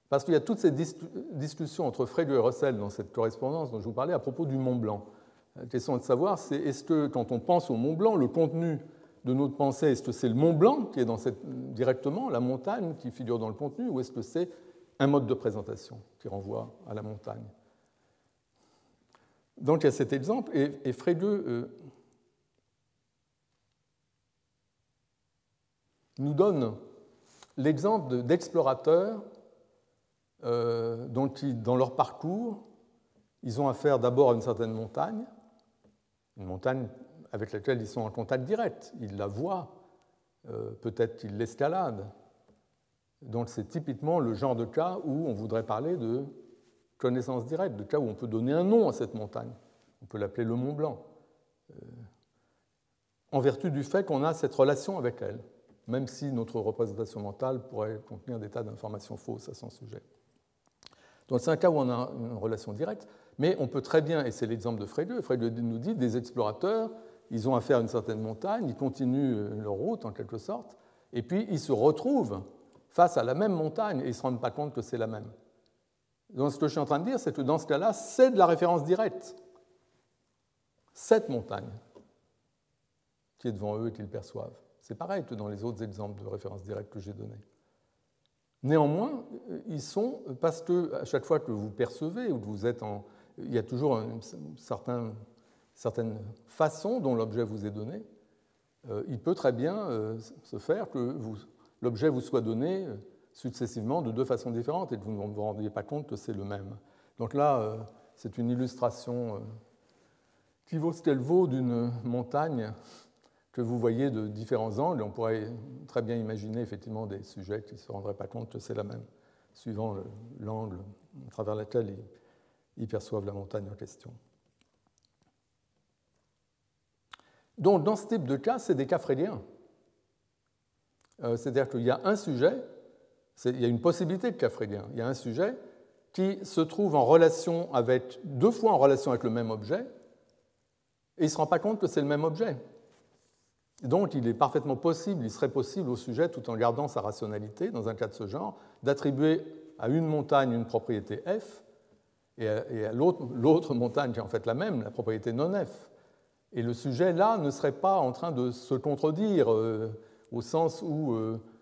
parce qu'il y a toutes ces discussions entre Frege et Russell dans cette correspondance dont je vous parlais à propos du Mont Blanc. La question est de savoir, c'est est-ce que quand on pense au Mont Blanc, le contenu de notre pensée, est-ce que c'est le Mont Blanc qui est directement, la montagne qui figure dans le contenu, ou est-ce que c'est un mode de présentation qui renvoie à la montagne? Donc il y a cet exemple, et Frege nous donne l'exemple d'explorateurs dont dans leur parcours, ils ont affaire d'abord à une certaine montagne, une montagne avec laquelle ils sont en contact direct. Ils la voient, peut-être qu'ils l'escaladent. Donc c'est typiquement le genre de cas où on voudrait parler de connaissance directe, de cas où on peut donner un nom à cette montagne. On peut l'appeler le Mont Blanc, en vertu du fait qu'on a cette relation avec elle, même si notre représentation mentale pourrait contenir des tas d'informations fausses à son sujet. Donc c'est un cas où on a une relation directe, mais on peut très bien, et c'est l'exemple de Frege nous dit, des explorateurs, ils ont affaire à une certaine montagne, ils continuent leur route en quelque sorte, et puis ils se retrouvent face à la même montagne et ils ne se rendent pas compte que c'est la même. Donc ce que je suis en train de dire, c'est que dans ce cas-là, c'est de la référence directe. Cette montagne qui est devant eux et qu'ils perçoivent. C'est pareil que dans les autres exemples de référence directe que j'ai donnés. Néanmoins, ils sont, parce que à chaque fois que vous percevez ou que vous êtes en... Il y a toujours une certaine façon dont l'objet vous est donné. Il peut très bien se faire que l'objet vous soit donné successivement de deux façons différentes et que vous ne vous rendiez pas compte que c'est le même. Donc là, c'est une illustration qui vaut ce qu'elle vaut d'une montagne que vous voyez de différents angles. On pourrait très bien imaginer effectivement des sujets qui ne se rendraient pas compte que c'est la même, suivant l'angle à travers lequel ils perçoivent la montagne en question. Donc, dans ce type de cas, c'est des cas freudiens. C'est-à-dire qu'il y a un sujet, il y a une possibilité de cas freudien. Il y a un sujet qui se trouve en relation avec, deux fois en relation avec le même objet, et il ne se rend pas compte que c'est le même objet. Donc, il est parfaitement possible, il serait possible au sujet, tout en gardant sa rationalité, dans un cas de ce genre, d'attribuer à une montagne une propriété F, et à l'autre montagne qui est en fait la même, la propriété non F. Et le sujet, là, ne serait pas en train de se contredire au sens où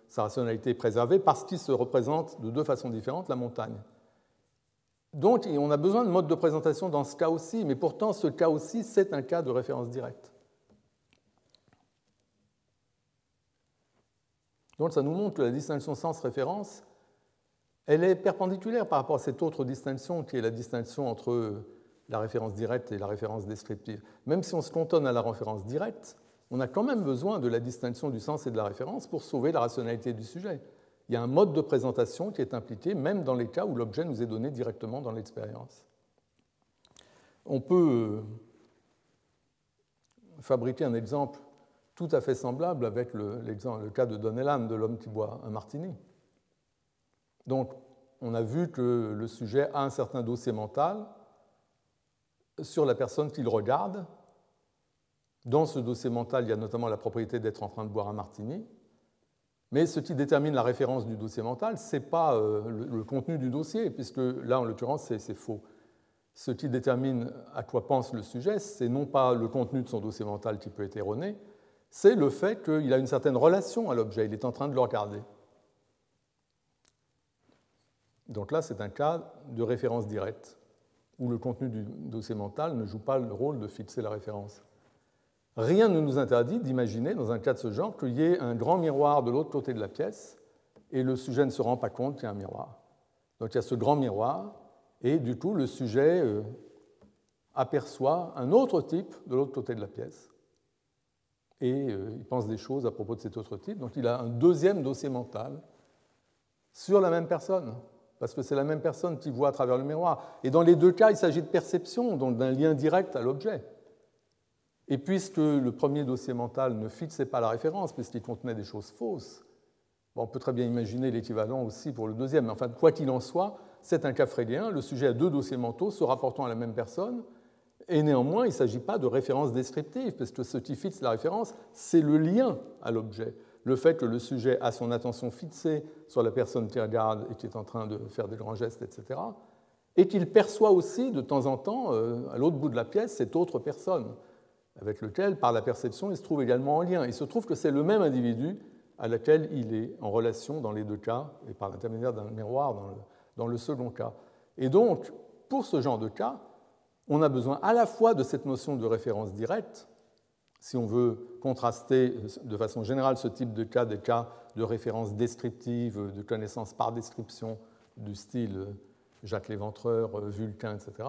sa rationalité est préservée parce qu'il se représente de deux façons différentes la montagne. Donc, on a besoin de modes de présentation dans ce cas aussi, mais pourtant, ce cas aussi, c'est un cas de référence directe. Donc, ça nous montre que la distinction sens-référence, elle est perpendiculaire par rapport à cette autre distinction qui est la distinction entre la référence directe et la référence descriptive. Même si on se cantonne à la référence directe, on a quand même besoin de la distinction du sens et de la référence pour sauver la rationalité du sujet. il y a un mode de présentation qui est impliqué, même dans les cas où l'objet nous est donné directement dans l'expérience. On peut fabriquer un exemple tout à fait semblable avec le cas de Donnellan, de l'homme qui boit un martini. Donc, on a vu que le sujet a un certain dossier mental sur la personne qu'il regarde. Dans ce dossier mental, il y a notamment la propriété d'être en train de boire un martini. Mais ce qui détermine la référence du dossier mental, ce n'est pas le contenu du dossier, puisque là, en l'occurrence, c'est faux. Ce qui détermine à quoi pense le sujet, c'est non pas le contenu de son dossier mental qui peut être erroné, c'est le fait qu'il a une certaine relation à l'objet, il est en train de le regarder. Donc là, c'est un cas de référence directe, où le contenu du dossier mental ne joue pas le rôle de fixer la référence. Rien ne nous interdit d'imaginer, dans un cas de ce genre, qu'il y ait un grand miroir de l'autre côté de la pièce, et le sujet ne se rend pas compte qu'il y a un miroir. Donc il y a ce grand miroir, et du coup, le sujet aperçoit un autre type de l'autre côté de la pièce, et il pense des choses à propos de cet autre type. Donc il a un deuxième dossier mental sur la même personne, parce que c'est la même personne qui voit à travers le miroir. Et dans les deux cas, il s'agit de perception, donc d'un lien direct à l'objet. Et puisque le premier dossier mental ne fixait pas la référence, puisqu'il contenait des choses fausses, on peut très bien imaginer l'équivalent aussi pour le deuxième. Mais enfin, quoi qu'il en soit, c'est un cas freudien. Le sujet a deux dossiers mentaux se rapportant à la même personne, et néanmoins, il ne s'agit pas de référence descriptive, parce que ce qui fixe la référence, c'est le lien à l'objet. Le fait que le sujet a son attention fixée sur la personne qui regarde et qui est en train de faire des grands gestes, etc., et qu'il perçoit aussi de temps en temps, à l'autre bout de la pièce, cette autre personne, avec lequel, par la perception, il se trouve également en lien. Il se trouve que c'est le même individu à laquelle il est en relation dans les deux cas, et par l'intermédiaire d'un miroir dans le second cas. Et donc, pour ce genre de cas, on a besoin à la fois de cette notion de référence directe, si on veut contraster de façon générale ce type de cas, des cas de référence descriptive, de connaissance par description, du style Jacques Léventreur, Vulcain, etc.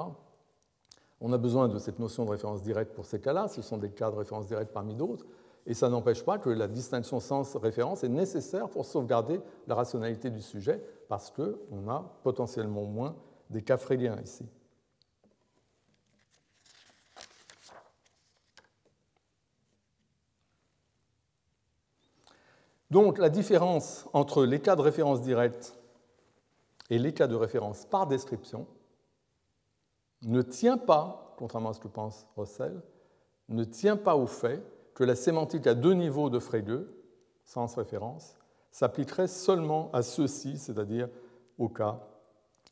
On a besoin de cette notion de référence directe pour ces cas-là, ce sont des cas de référence directe parmi d'autres, et ça n'empêche pas que la distinction sens-référence est nécessaire pour sauvegarder la rationalité du sujet, parce qu'on a potentiellement moins des cas freudiens ici. Donc la différence entre les cas de référence directe et les cas de référence par description ne tient pas, contrairement à ce que pense Russell, ne tient pas au fait que la sémantique à deux niveaux de Frege, sens référence, s'appliquerait seulement à ceux-ci, c'est-à-dire au cas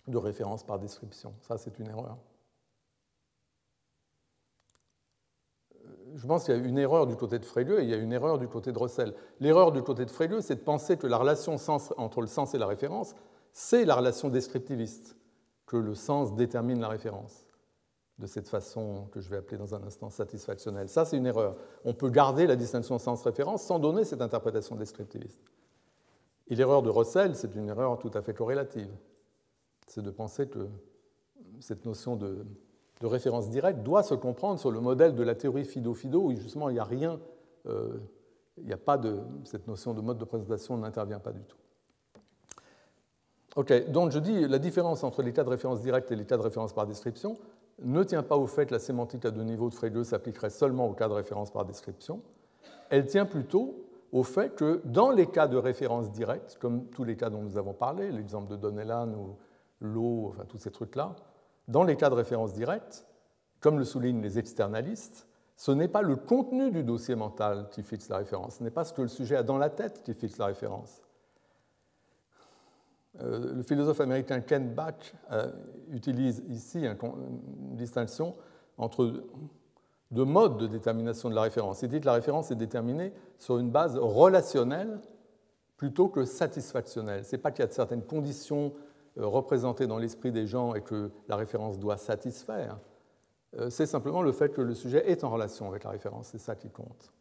de référence par description. Ça, c'est une erreur. Je pense qu'il y a une erreur du côté de Frege et il y a une erreur du côté de Russell. L'erreur du côté de Frege, c'est de penser que la relation entre le sens et la référence, c'est la relation descriptiviste, que le sens détermine la référence, de cette façon que je vais appeler dans un instant satisfactionnelle. Ça, c'est une erreur. On peut garder la distinction sens-référence sans donner cette interprétation descriptiviste. Et l'erreur de Russell, c'est une erreur tout à fait corrélative. C'est de penser que cette notion de référence directe doit se comprendre sur le modèle de la théorie Fido-Fido, où justement il n'y a rien, il n'y a pas de, cette notion de mode de présentation n'intervient pas du tout. Ok, donc je dis la différence entre les cas de référence directe et les cas de référence par description ne tient pas au fait que la sémantique à deux niveaux de Frege s'appliquerait seulement aux cas de référence par description. Elle tient plutôt au fait que dans les cas de référence directe, comme tous les cas dont nous avons parlé, l'exemple de Donnellan ou l'eau, enfin tous ces trucs-là, dans les cas de référence directe, comme le soulignent les externalistes, ce n'est pas le contenu du dossier mental qui fixe la référence, ce n'est pas ce que le sujet a dans la tête qui fixe la référence. Le philosophe américain Ken Bach utilise ici une distinction entre deux modes de détermination de la référence. Il dit que la référence est déterminée sur une base relationnelle plutôt que satisfactionnelle. Ce n'est pas qu'il y a certaines conditions représentées dans l'esprit des gens et que la référence doit satisfaire. C'est simplement le fait que le sujet est en relation avec la référence, c'est ça qui compte.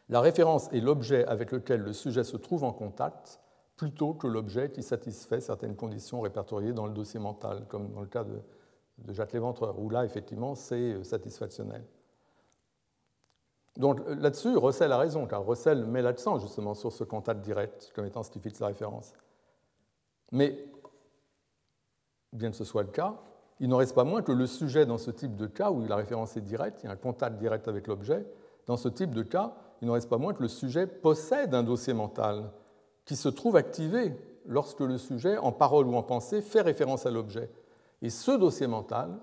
La référence est l'objet avec lequel le sujet se trouve en contact plutôt que l'objet qui satisfait certaines conditions répertoriées dans le dossier mental, comme dans le cas de Jacques Léventreur, où là, effectivement, c'est satisfactionnel. Donc là-dessus, Russell a raison, car Russell met l'accent justement sur ce contact direct comme étant ce qui fixe la référence. Mais, bien que ce soit le cas, il n'en reste pas moins que le sujet dans ce type de cas, où la référence est directe, il y a un contact direct avec l'objet, dans ce type de cas, il n'en reste pas moins que le sujet possède un dossier mental qui se trouve activé lorsque le sujet, en parole ou en pensée, fait référence à l'objet. Et ce dossier mental,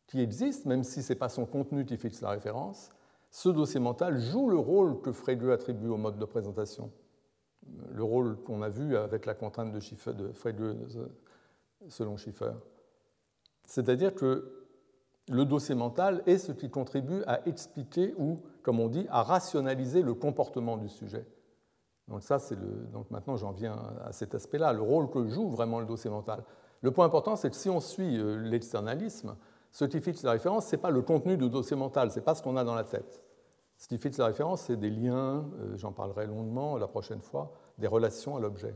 qui existe, même si ce n'est pas son contenu qui fixe la référence, ce dossier mental joue le rôle que Frege attribue au mode de présentation, le rôle qu'on a vu avec la contrainte de Frege selon Schiffer. C'est-à-dire que le dossier mental est ce qui contribue à expliquer ou, comme on dit, à rationaliser le comportement du sujet. Donc, donc maintenant, j'en viens à cet aspect-là, le rôle que joue vraiment le dossier mental. Le point important, c'est que si on suit l'externalisme, ce qui fixe la référence, ce n'est pas le contenu du dossier mental, ce n'est pas ce qu'on a dans la tête. Ce qui fixe la référence, c'est des liens, j'en parlerai longuement la prochaine fois, des relations à l'objet.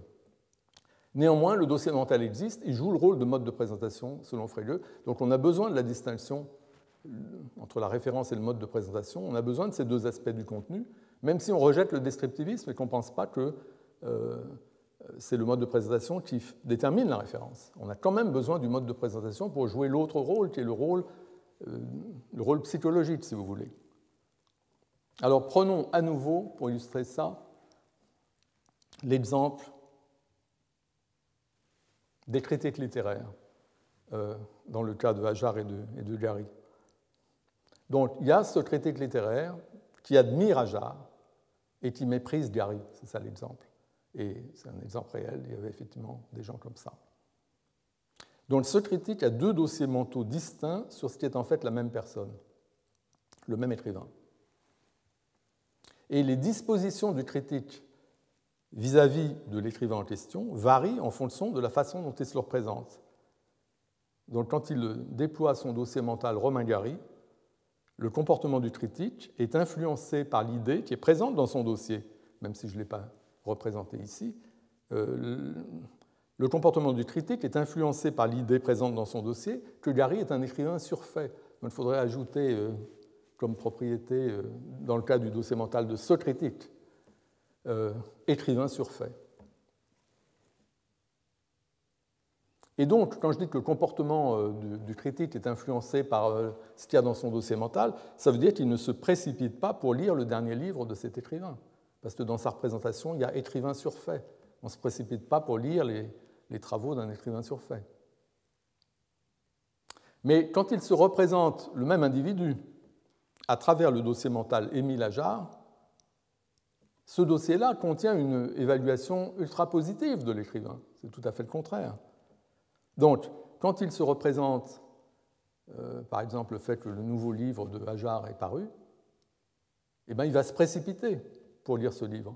Néanmoins, le dossier mental existe, il joue le rôle de mode de présentation selon Frege, donc on a besoin de la distinction entre la référence et le mode de présentation, on a besoin de ces deux aspects du contenu, même si on rejette le descriptivisme et qu'on ne pense pas que c'est le mode de présentation qui détermine la référence. On a quand même besoin du mode de présentation pour jouer l'autre rôle, qui est le rôle psychologique, si vous voulez. Alors prenons à nouveau, pour illustrer ça, l'exemple des critiques littéraires, dans le cas de Hajar et de Gary. Donc il y a ce critique littéraire qui admire Hajar et qui méprise Gary, c'est ça l'exemple. Et c'est un exemple réel, il y avait effectivement des gens comme ça. Donc ce critique a deux dossiers mentaux distincts sur ce qui est en fait la même personne, le même écrivain. Et les dispositions du critique vis-à-vis de l'écrivain en question varient en fonction de la façon dont il se le représente. Donc quand il déploie son dossier mental Romain Gary, le comportement du critique est influencé par l'idée qui est présente dans son dossier, même si je ne l'ai pas représenté ici. Le comportement du critique est influencé par l'idée présente dans son dossier que Gary est un écrivain surfait. Donc il faudrait ajouter comme propriété, dans le cas du dossier mental de ce critique, écrivain surfait. Et donc, quand je dis que le comportement du critique est influencé par ce qu'il y a dans son dossier mental, ça veut dire qu'il ne se précipite pas pour lire le dernier livre de cet écrivain. Parce que dans sa représentation, il y a écrivain surfait. On ne se précipite pas pour lire les travaux d'un écrivain surfait. Mais quand il se représente le même individu à travers le dossier mental Émile Hajar, ce dossier-là contient une évaluation ultra-positive de l'écrivain. C'est tout à fait le contraire. Donc, quand il se représente, par exemple, le fait que le nouveau livre de Hajar est paru, eh bien, il va se précipiter pour lire ce livre.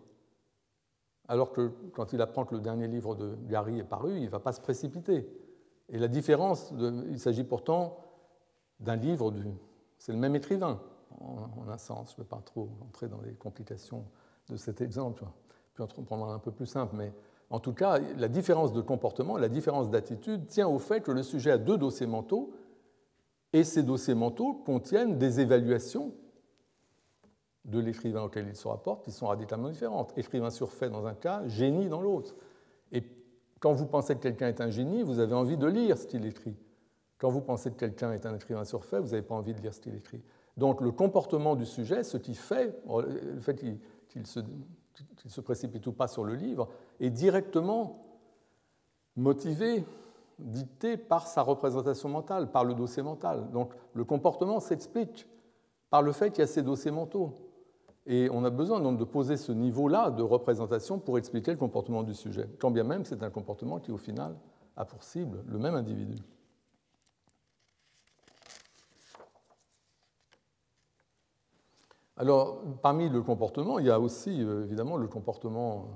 Alors que quand il apprend que le dernier livre de Gary est paru, il ne va pas se précipiter. Et la différence, il s'agit pourtant d'un livre, c'est le même écrivain, en un sens. Je ne vais pas trop entrer dans les complications de cet exemple, puis en prendre un peu plus simple, mais en tout cas, la différence de comportement, la différence d'attitude tient au fait que le sujet a deux dossiers mentaux, et ces dossiers mentaux contiennent des évaluations de l'écrivain auquel il se rapporte qui sont radicalement différentes. Écrivain surfait dans un cas, génie dans l'autre. Et quand vous pensez que quelqu'un est un génie, vous avez envie de lire ce qu'il écrit. Quand vous pensez que quelqu'un est un écrivain surfait, vous n'avez pas envie de lire ce qu'il écrit. Donc le comportement du sujet, ce qui fait, le fait qu'il se précipite ou pas sur le livre, est directement motivé, dicté par sa représentation mentale, par le dossier mental. Donc le comportement s'explique par le fait qu'il y a ces dossiers mentaux. Et on a besoin donc de poser ce niveau-là de représentation pour expliquer le comportement du sujet, quand bien même c'est un comportement qui, au final, a pour cible le même individu. Alors, parmi le comportement, il y a aussi évidemment le comportement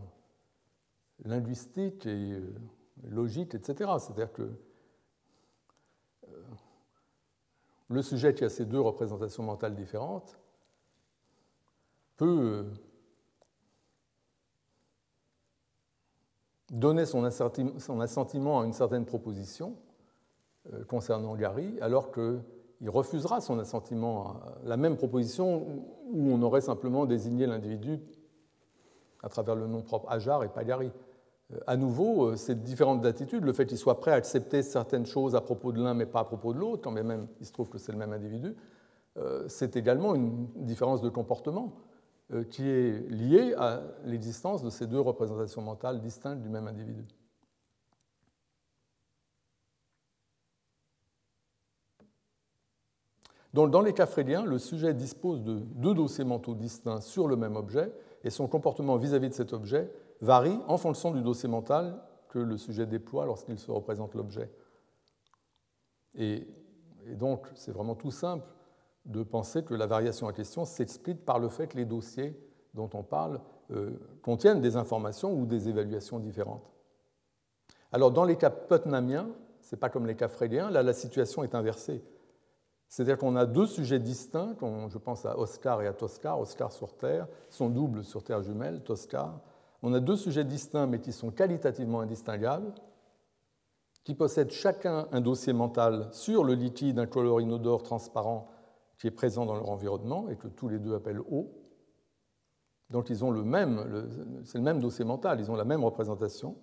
linguistique et logique, etc. C'est-à-dire que le sujet qui a ces deux représentations mentales différentes peut donner son assentiment à une certaine proposition concernant Gary, alors qu'il il refusera son assentiment à la même proposition où on aurait simplement désigné l'individu à travers le nom propre Ajar et Pagliari. À nouveau, ces différentes attitudes, le fait qu'il soit prêt à accepter certaines choses à propos de l'un mais pas à propos de l'autre, quand même il se trouve que c'est le même individu, c'est également une différence de comportement qui est liée à l'existence de ces deux représentations mentales distinctes du même individu. Donc, dans les cas fréliens, le sujet dispose de deux dossiers mentaux distincts sur le même objet et son comportement vis-à-vis de cet objet varie en fonction du dossier mental que le sujet déploie lorsqu'il se représente l'objet. Et donc, c'est vraiment tout simple de penser que la variation en question s'explique par le fait que les dossiers dont on parle contiennent des informations ou des évaluations différentes. Alors, dans les cas putnamiens, ce n'est pas comme les cas fréliens, là la situation est inversée. C'est-à-dire qu'on a deux sujets distincts, je pense à Oscar et à Toscar, Oscar sur Terre, son double sur Terre jumelle, Toscar. On a deux sujets distincts mais qui sont qualitativement indistinguables, qui possèdent chacun un dossier mental sur le liquide incolore inodore transparent qui est présent dans leur environnement et que tous les deux appellent eau. Donc ils ont c'est le même dossier mental, ils ont la même représentation.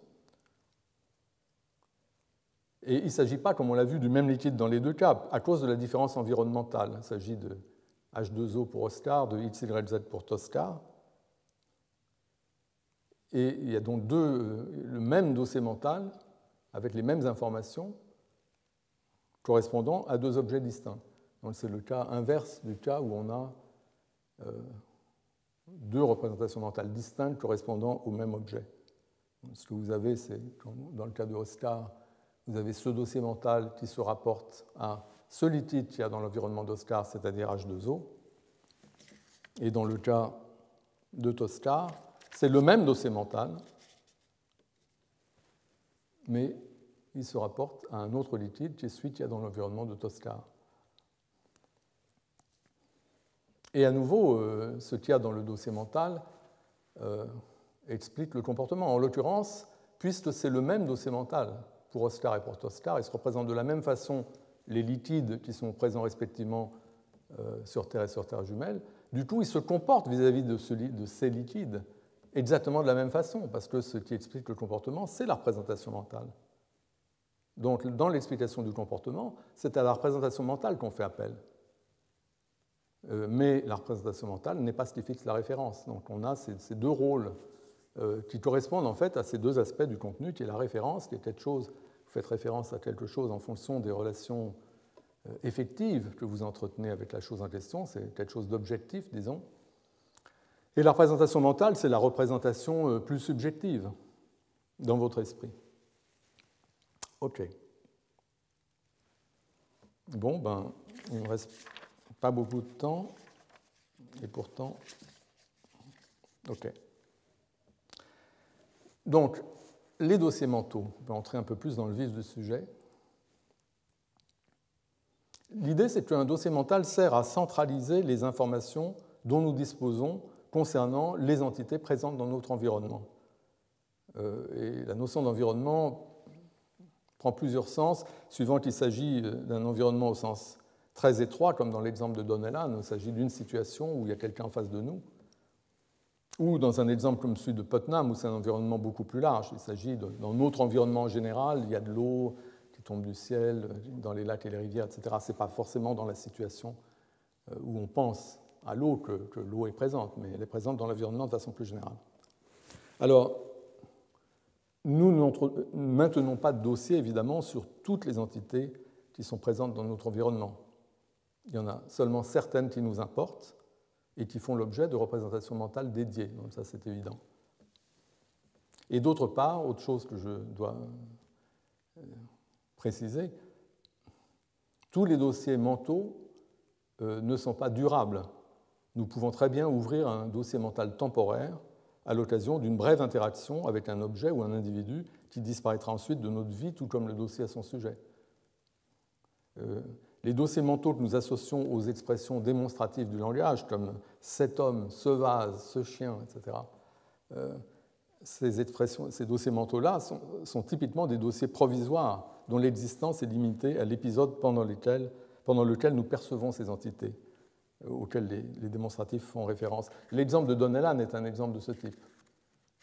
Et il ne s'agit pas, comme on l'a vu, du même liquide dans les deux cas, à cause de la différence environnementale. Il s'agit de H2O pour Oscar, de XYZ pour Toscar. Et il y a donc le même dossier mental, avec les mêmes informations, correspondant à deux objets distincts. Donc c'est le cas inverse du cas où on a deux représentations mentales distinctes correspondant au même objet. Donc, ce que vous avez, c'est, dans le cas de Oscar, vous avez ce dossier mental qui se rapporte à ce liquide qu'il y a dans l'environnement d'Oscar, c'est-à-dire H2O. Et dans le cas de Toscar, c'est le même dossier mental, mais il se rapporte à un autre liquide qui est celui qu'il y a dans l'environnement de Toscar. Et à nouveau, ce qu'il y a dans le dossier mental explique le comportement. En l'occurrence, puisque c'est le même dossier mental pour Oscar et pour Toscar, il se représente de la même façon les liquides qui sont présents respectivement sur Terre et sur Terre jumelle. Du coup, il se comporte vis-à-vis de ces liquides exactement de la même façon, parce que ce qui explique le comportement, c'est la représentation mentale. Donc, dans l'explication du comportement, c'est à la représentation mentale qu'on fait appel. Mais la représentation mentale n'est pas ce qui fixe la référence. Donc, on a ces deux rôles qui correspondent en fait à ces deux aspects du contenu, qui est la référence, qui est quelque chose, vous faites référence à quelque chose en fonction des relations effectives que vous entretenez avec la chose en question, c'est quelque chose d'objectif, disons. Et la représentation mentale, c'est la représentation plus subjective dans votre esprit. OK. Bon, il ne me reste pas beaucoup de temps, et pourtant... OK. Donc, les dossiers mentaux, on va entrer un peu plus dans le vif du sujet. L'idée, c'est qu'un dossier mental sert à centraliser les informations dont nous disposons concernant les entités présentes dans notre environnement. Et la notion d'environnement prend plusieurs sens, suivant qu'il s'agit d'un environnement au sens très étroit, comme dans l'exemple de Donnellan, il s'agit d'une situation où il y a quelqu'un en face de nous, ou dans un exemple comme celui de Putnam, où c'est un environnement beaucoup plus large. Il s'agit dans notre environnement en général, il y a de l'eau qui tombe du ciel, dans les lacs et les rivières, etc. Ce n'est pas forcément dans la situation où on pense à l'eau que l'eau est présente, mais elle est présente dans l'environnement de façon plus générale. Alors, nous ne maintenons pas de dossier, évidemment, sur toutes les entités qui sont présentes dans notre environnement. Il y en a seulement certaines qui nous importent et qui font l'objet de représentations mentales dédiées. Donc ça, c'est évident. Et d'autre part, autre chose que je dois préciser, tous les dossiers mentaux ne sont pas durables. Nous pouvons très bien ouvrir un dossier mental temporaire à l'occasion d'une brève interaction avec un objet ou un individu qui disparaîtra ensuite de notre vie, tout comme le dossier à son sujet. Les dossiers mentaux que nous associons aux expressions démonstratives du langage, comme cet homme, ce vase, ce chien, etc., ces dossiers mentaux-là sont typiquement des dossiers provisoires dont l'existence est limitée à l'épisode pendant pendant lequel nous percevons ces entités auxquelles les démonstratifs font référence. L'exemple de Donnellan est un exemple de ce type.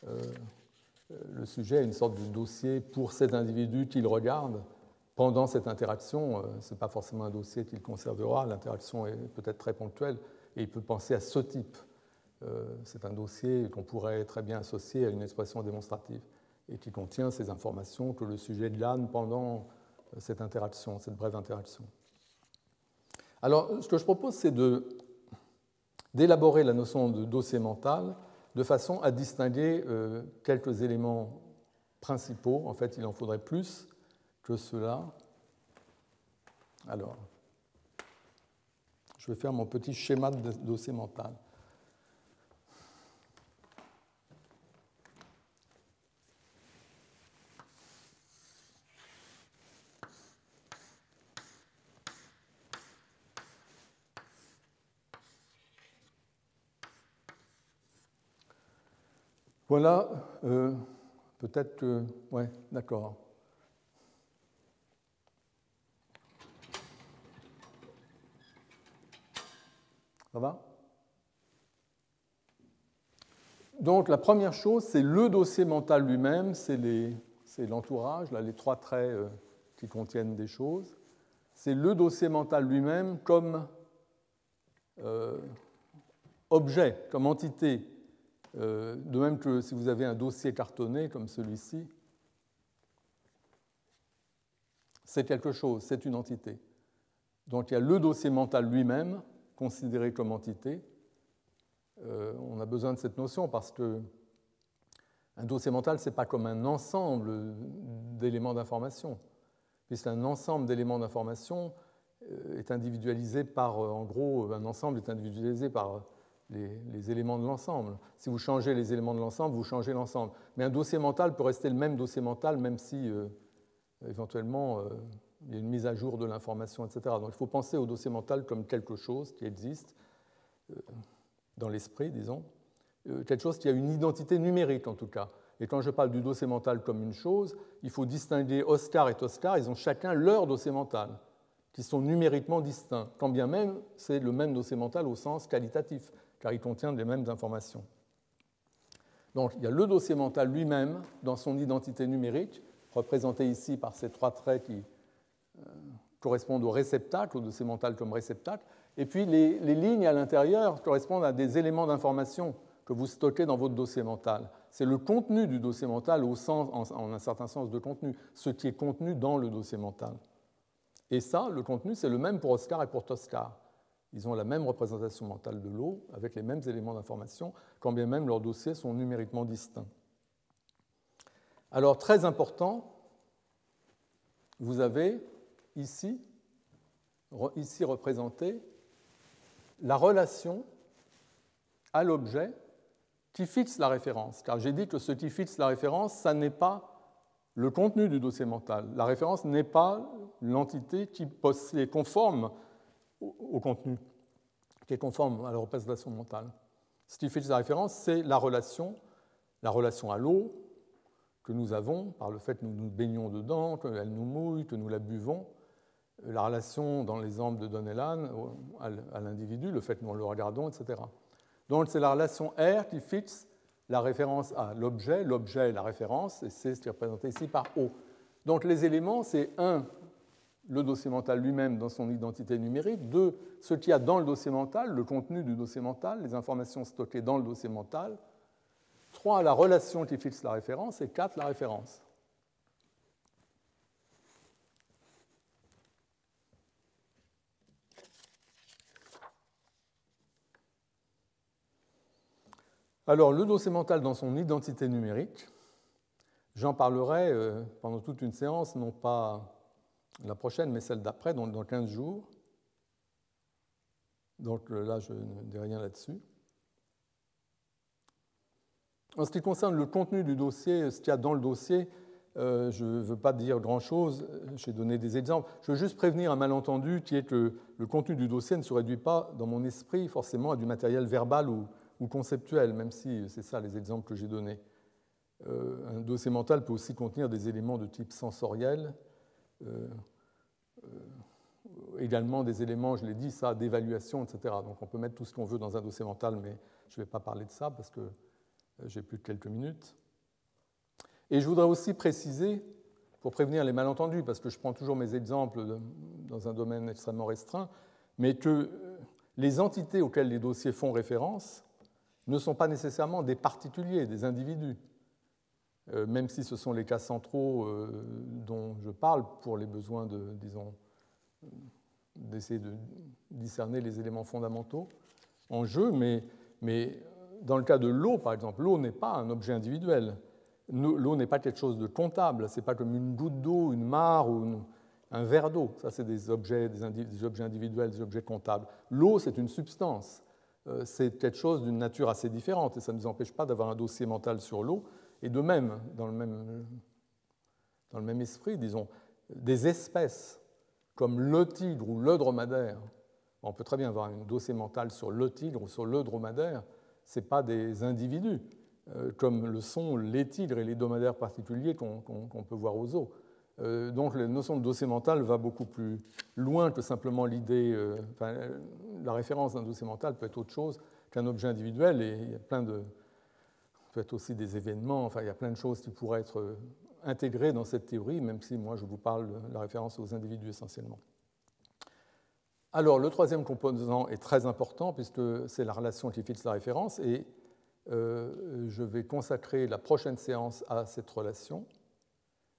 Le sujet a une sorte de dossier pour cet individu qu'il regarde. Pendant cette interaction, ce n'est pas forcément un dossier qu'il conservera, l'interaction est peut-être très ponctuelle, et il peut penser à ce type. C'est un dossier qu'on pourrait très bien associer à une expression démonstrative, et qui contient ces informations que le sujet glane pendant cette interaction, cette brève interaction. Alors, ce que je propose, c'est d'élaborer la notion de dossier mental de façon à distinguer quelques éléments principaux. En fait, il en faudrait plus que cela. Alors, je vais faire mon petit schéma de dossier mental. Voilà, peut-être que... Ouais, d'accord. Ça va? Donc la première chose, c'est le dossier mental lui-même, c'est l'entourage, là, les trois traits qui contiennent des choses. C'est le dossier mental lui-même comme objet, comme entité. De même que si vous avez un dossier cartonné comme celui-ci, c'est quelque chose, c'est une entité. Donc il y a le dossier mental lui-même, considéré comme entité. On a besoin de cette notion parce que un dossier mental, ce n'est pas comme un ensemble d'éléments d'information, puisqu'un ensemble d'éléments d'information est individualisé par, en gros, un ensemble est individualisé par les éléments de l'ensemble. Si vous changez les éléments de l'ensemble, vous changez l'ensemble. Mais un dossier mental peut rester le même dossier mental, même si, éventuellement, il y a une mise à jour de l'information, etc. Donc il faut penser au dossier mental comme quelque chose qui existe dans l'esprit, disons, quelque chose qui a une identité numérique en tout cas. Et quand je parle du dossier mental comme une chose, il faut distinguer Oscar et Toscar, ils ont chacun leur dossier mental, qui sont numériquement distincts, quand bien même c'est le même dossier mental au sens qualitatif, car il contient les mêmes informations. Donc il y a le dossier mental lui-même dans son identité numérique, représenté ici par ces trois traits qui correspondent au réceptacle, au dossier mental comme réceptacle, et puis les lignes à l'intérieur correspondent à des éléments d'information que vous stockez dans votre dossier mental. C'est le contenu du dossier mental en un certain sens de contenu, ce qui est contenu dans le dossier mental. Et ça, le contenu, c'est le même pour Oscar et pour Toscar. Ils ont la même représentation mentale de l'eau, avec les mêmes éléments d'information, quand bien même leurs dossiers sont numériquement distincts. Alors, très important, vous avez ici représentée la relation à l'objet qui fixe la référence. Car j'ai dit que ce qui fixe la référence, ça n'est pas le contenu du dossier mental. La référence n'est pas l'entité qui est conforme au contenu, qui est conforme à la représentation mentale. Ce qui fixe la référence, c'est la relation à l'eau que nous avons par le fait que nous nous baignons dedans, qu'elle nous mouille, que nous la buvons. La relation dans l'exemple de Donnellan à l'individu, le fait que nous le regardons, etc. Donc c'est la relation R qui fixe la référence à l'objet, l'objet la référence, et c'est ce qui est représenté ici par O. Donc les éléments, c'est 1, le dossier mental lui-même dans son identité numérique, 2, ce qu'il y a dans le dossier mental, le contenu du dossier mental, les informations stockées dans le dossier mental, 3, la relation qui fixe la référence, et 4, la référence. Alors, le dossier mental dans son identité numérique, j'en parlerai pendant toute une séance, non pas la prochaine, mais celle d'après, donc dans 15 jours. Donc là, je ne dis rien là-dessus. En ce qui concerne le contenu du dossier, ce qu'il y a dans le dossier, je ne veux pas dire grand-chose, j'ai donné des exemples. Je veux juste prévenir un malentendu qui est que le contenu du dossier ne se réduit pas, dans mon esprit, forcément à du matériel verbal ou conceptuel, même si c'est ça les exemples que j'ai donnés. Un dossier mental peut aussi contenir des éléments de type sensoriel, également des éléments, je l'ai dit, ça, d'évaluation, etc. Donc on peut mettre tout ce qu'on veut dans un dossier mental, mais je ne vais pas parler de ça parce que j'ai plus de quelques minutes. Et je voudrais aussi préciser, pour prévenir les malentendus, parce que je prends toujours mes exemples dans un domaine extrêmement restreint, mais que les entités auxquelles les dossiers font référence ne sont pas nécessairement des particuliers, des individus, même si ce sont les cas centraux dont je parle pour les besoins d'essayer de discerner les éléments fondamentaux en jeu, mais dans le cas de l'eau, par exemple, l'eau n'est pas un objet individuel. L'eau n'est pas quelque chose de comptable, ce n'est pas comme une goutte d'eau, une mare ou un verre d'eau. Ça, c'est des objets individuels, des objets comptables. L'eau, c'est une substance. C'est quelque chose d'une nature assez différente, et ça ne nous empêche pas d'avoir un dossier mental sur l'eau. Et de même, dans le même esprit, disons, des espèces comme le tigre ou le dromadaire, on peut très bien avoir un dossier mental sur le tigre ou sur le dromadaire, ce n'est pas des individus, comme le sont les tigres et les dromadaires particuliers qu'on peut voir aux zoos. Donc la notion de dossier mental va beaucoup plus loin que simplement l'idée, la référence d'un dossier mental peut être autre chose qu'un objet individuel, et il y a peut être aussi des événements, enfin il y a plein de choses qui pourraient être intégrées dans cette théorie, même si moi je vous parle de la référence aux individus essentiellement. Alors le troisième composant est très important puisque c'est la relation qui fixe la référence, et je vais consacrer la prochaine séance à cette relation.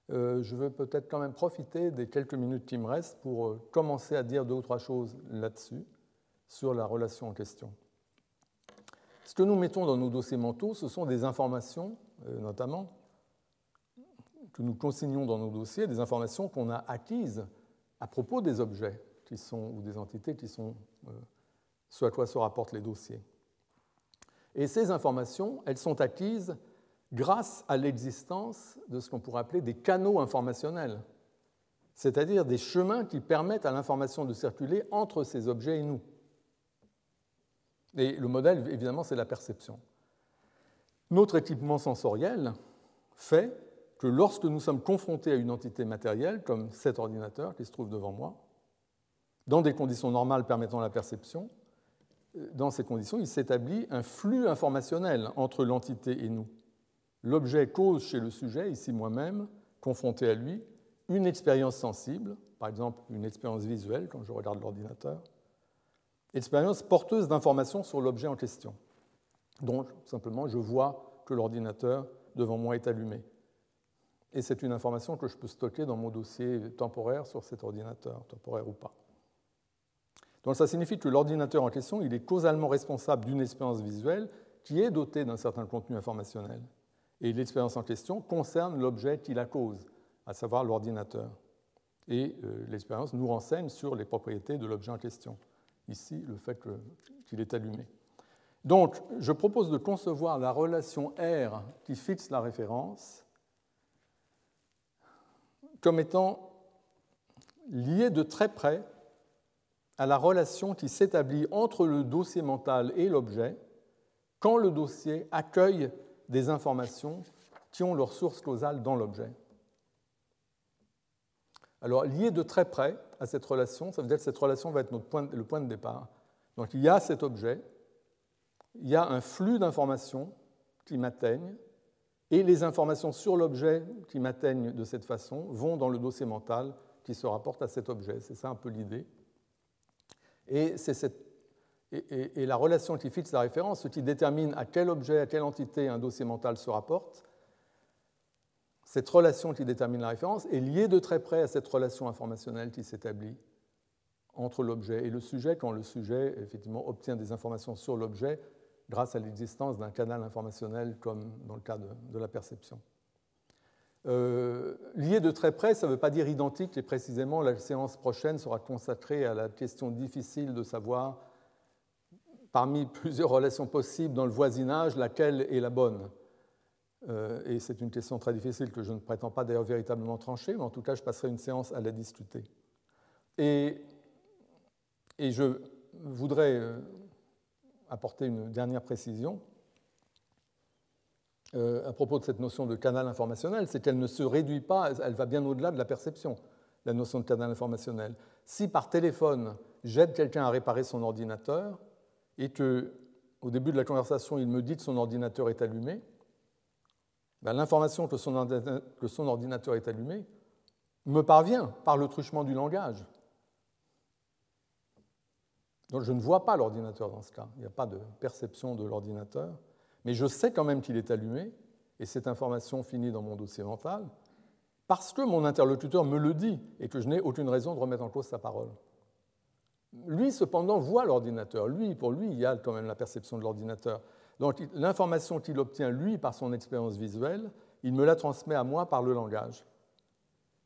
Je veux peut-être quand même profiter des quelques minutes qui me restent pour commencer à dire deux ou trois choses là-dessus, sur la relation en question. Ce que nous mettons dans nos dossiers mentaux, ce sont des informations, notamment, que nous consignons dans nos dossiers, des informations qu'on a acquises à propos des objets ou des entités qui sont ce à quoi se rapportent les dossiers. Et ces informations, elles sont acquises grâce à l'existence de ce qu'on pourrait appeler des canaux informationnels, c'est-à-dire des chemins qui permettent à l'information de circuler entre ces objets et nous. Et le modèle, évidemment, c'est la perception. Notre équipement sensoriel fait que lorsque nous sommes confrontés à une entité matérielle, comme cet ordinateur qui se trouve devant moi, dans des conditions normales permettant la perception, dans ces conditions, il s'établit un flux informationnel entre l'entité et nous. L'objet cause chez le sujet, ici moi-même, confronté à lui, une expérience sensible, par exemple une expérience visuelle quand je regarde l'ordinateur, expérience porteuse d'informations sur l'objet en question. Donc, simplement, je vois que l'ordinateur devant moi est allumé. Et c'est une information que je peux stocker dans mon dossier temporaire sur cet ordinateur, temporaire ou pas. Donc, ça signifie que l'ordinateur en question, il est causalement responsable d'une expérience visuelle qui est dotée d'un certain contenu informationnel. Et l'expérience en question concerne l'objet qui la cause, à savoir l'ordinateur. Et l'expérience nous renseigne sur les propriétés de l'objet en question. Ici, le fait qu'il est allumé. Donc, je propose de concevoir la relation R qui fixe la référence comme étant liée de très près à la relation qui s'établit entre le dossier mental et l'objet quand le dossier accueille des informations qui ont leur source causale dans l'objet. Alors, lié de très près à cette relation, ça veut dire que cette relation va être le point de départ. Donc, il y a cet objet, il y a un flux d'informations qui m'atteignent, et les informations sur l'objet qui m'atteignent de cette façon vont dans le dossier mental qui se rapporte à cet objet. C'est ça un peu l'idée. Et la relation qui fixe la référence, ce qui détermine à quel objet, à quelle entité un dossier mental se rapporte, cette relation qui détermine la référence est liée de très près à cette relation informationnelle qui s'établit entre l'objet et le sujet, quand le sujet effectivement obtient des informations sur l'objet grâce à l'existence d'un canal informationnel comme dans le cas de la perception. Lié de très près, ça ne veut pas dire identique, et précisément la séance prochaine sera consacrée à la question difficile de savoir, parmi plusieurs relations possibles dans le voisinage, laquelle est la bonne. Et c'est une question très difficile que je ne prétends pas d'ailleurs véritablement trancher, mais en tout cas je passerai une séance à la discuter. Et je voudrais apporter une dernière précision à propos de cette notion de canal informationnel, c'est qu'elle ne se réduit pas, elle va bien au-delà de la perception. la notion de canal informationnel. Si par téléphone, j'aide quelqu'un à réparer son ordinateur et qu'au début de la conversation, il me dit que son ordinateur est allumé, ben, l'information que son ordinateur est allumé me parvient par le truchement du langage. Donc je ne vois pas l'ordinateur dans ce cas. Il n'y a pas de perception de l'ordinateur. Mais je sais quand même qu'il est allumé, et cette information finit dans mon dossier mental, parce que mon interlocuteur me le dit et que je n'ai aucune raison de remettre en cause sa parole. Lui, cependant, voit l'ordinateur. Pour lui, il y a quand même la perception de l'ordinateur. Donc l'information qu'il obtient, lui, par son expérience visuelle, il me la transmet à moi par le langage.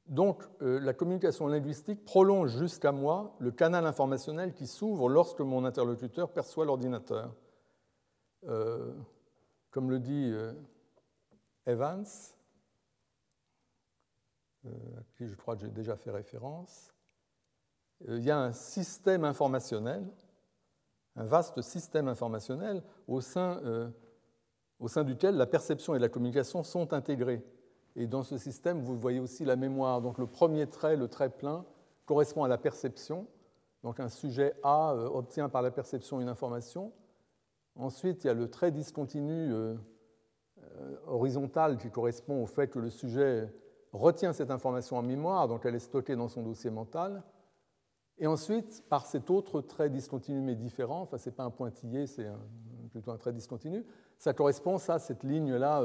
Donc la communication linguistique prolonge jusqu'à moi le canal informationnel qui s'ouvre lorsque mon interlocuteur perçoit l'ordinateur. Comme le dit Evans, à qui je crois que j'ai déjà fait référence, il y a un système informationnel, un vaste système informationnel au sein duquel la perception et la communication sont intégrées. Et dans ce système, vous voyez aussi la mémoire. Donc le premier trait, le trait plein, correspond à la perception. Donc un sujet A obtient par la perception une information. Ensuite, il y a le trait discontinu horizontal qui correspond au fait que le sujet retient cette information en mémoire, donc elle est stockée dans son dossier mental. Et ensuite, par cet autre trait discontinu mais différent, enfin ce n'est pas un pointillé, c'est plutôt un trait discontinu, ça correspond, cette ligne-là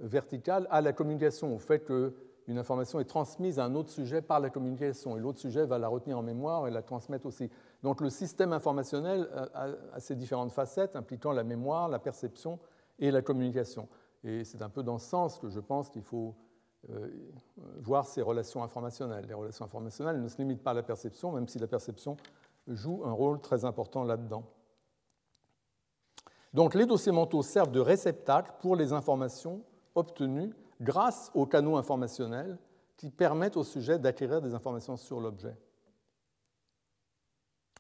verticale, à la communication, au fait qu'une information est transmise à un autre sujet par la communication, et l'autre sujet va la retenir en mémoire et la transmettre aussi. Donc le système informationnel a ces différentes facettes impliquant la mémoire, la perception et la communication. Et c'est un peu dans ce sens que je pense qu'il faut voir ces relations informationnelles. Les relations informationnelles ne se limitent pas à la perception, même si la perception joue un rôle très important là-dedans. Donc les dossiers mentaux servent de réceptacle pour les informations obtenues grâce aux canaux informationnels qui permettent au sujet d'acquérir des informations sur l'objet.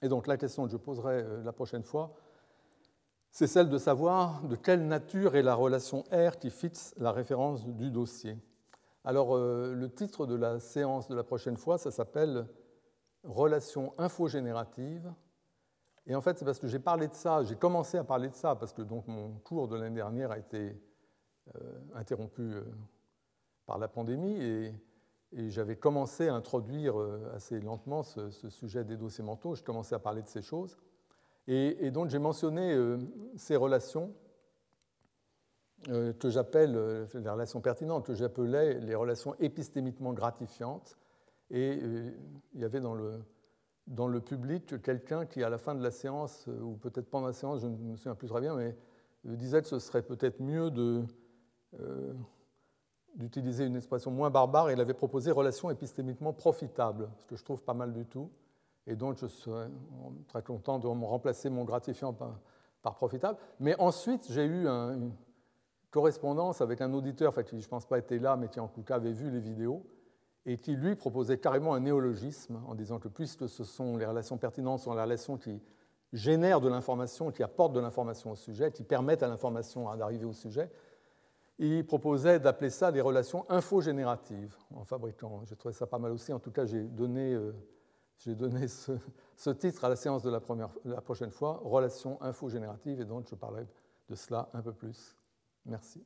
Et donc la question que je poserai la prochaine fois, c'est celle de savoir de quelle nature est la relation R qui fixe la référence du dossier. Alors, le titre de la séance de la prochaine fois, ça s'appelle « Relation infogénérative ». Et en fait, c'est parce que j'ai parlé de ça, j'ai commencé à parler de ça, parce que donc, mon cours de l'année dernière a été interrompu par la pandémie, et j'avais commencé à introduire assez lentement ce sujet des dossiers mentaux, je commençais à parler de ces choses. Et donc, j'ai mentionné ces relations que j'appelle, les relations pertinentes, que j'appelais les relations épistémiquement gratifiantes. Et il y avait dans le public quelqu'un qui, à la fin de la séance, ou peut-être pendant la séance, je ne me souviens plus très bien, mais disait que ce serait peut-être mieux d'utiliser une expression moins barbare. Il avait proposé relations épistémiquement profitables, ce que je trouve pas mal du tout. Et donc, je serais très content de remplacer mon gratifiant par profitable. Mais ensuite, j'ai eu une correspondance avec un auditeur, enfin, qui je ne pense pas était là, mais qui en tout cas avait vu les vidéos, et qui lui proposait carrément un néologisme en disant que puisque ce sont les relations pertinentes, sont les relations qui génèrent de l'information, qui apportent de l'information au sujet, qui permettent à l'information d'arriver au sujet, il proposait d'appeler ça des relations infogénératives en fabriquant. J'ai trouvé ça pas mal aussi. En tout cas, j'ai donné ce titre à la séance de la prochaine fois, relations infogénératives, et donc je parlerai de cela un peu plus. Merci.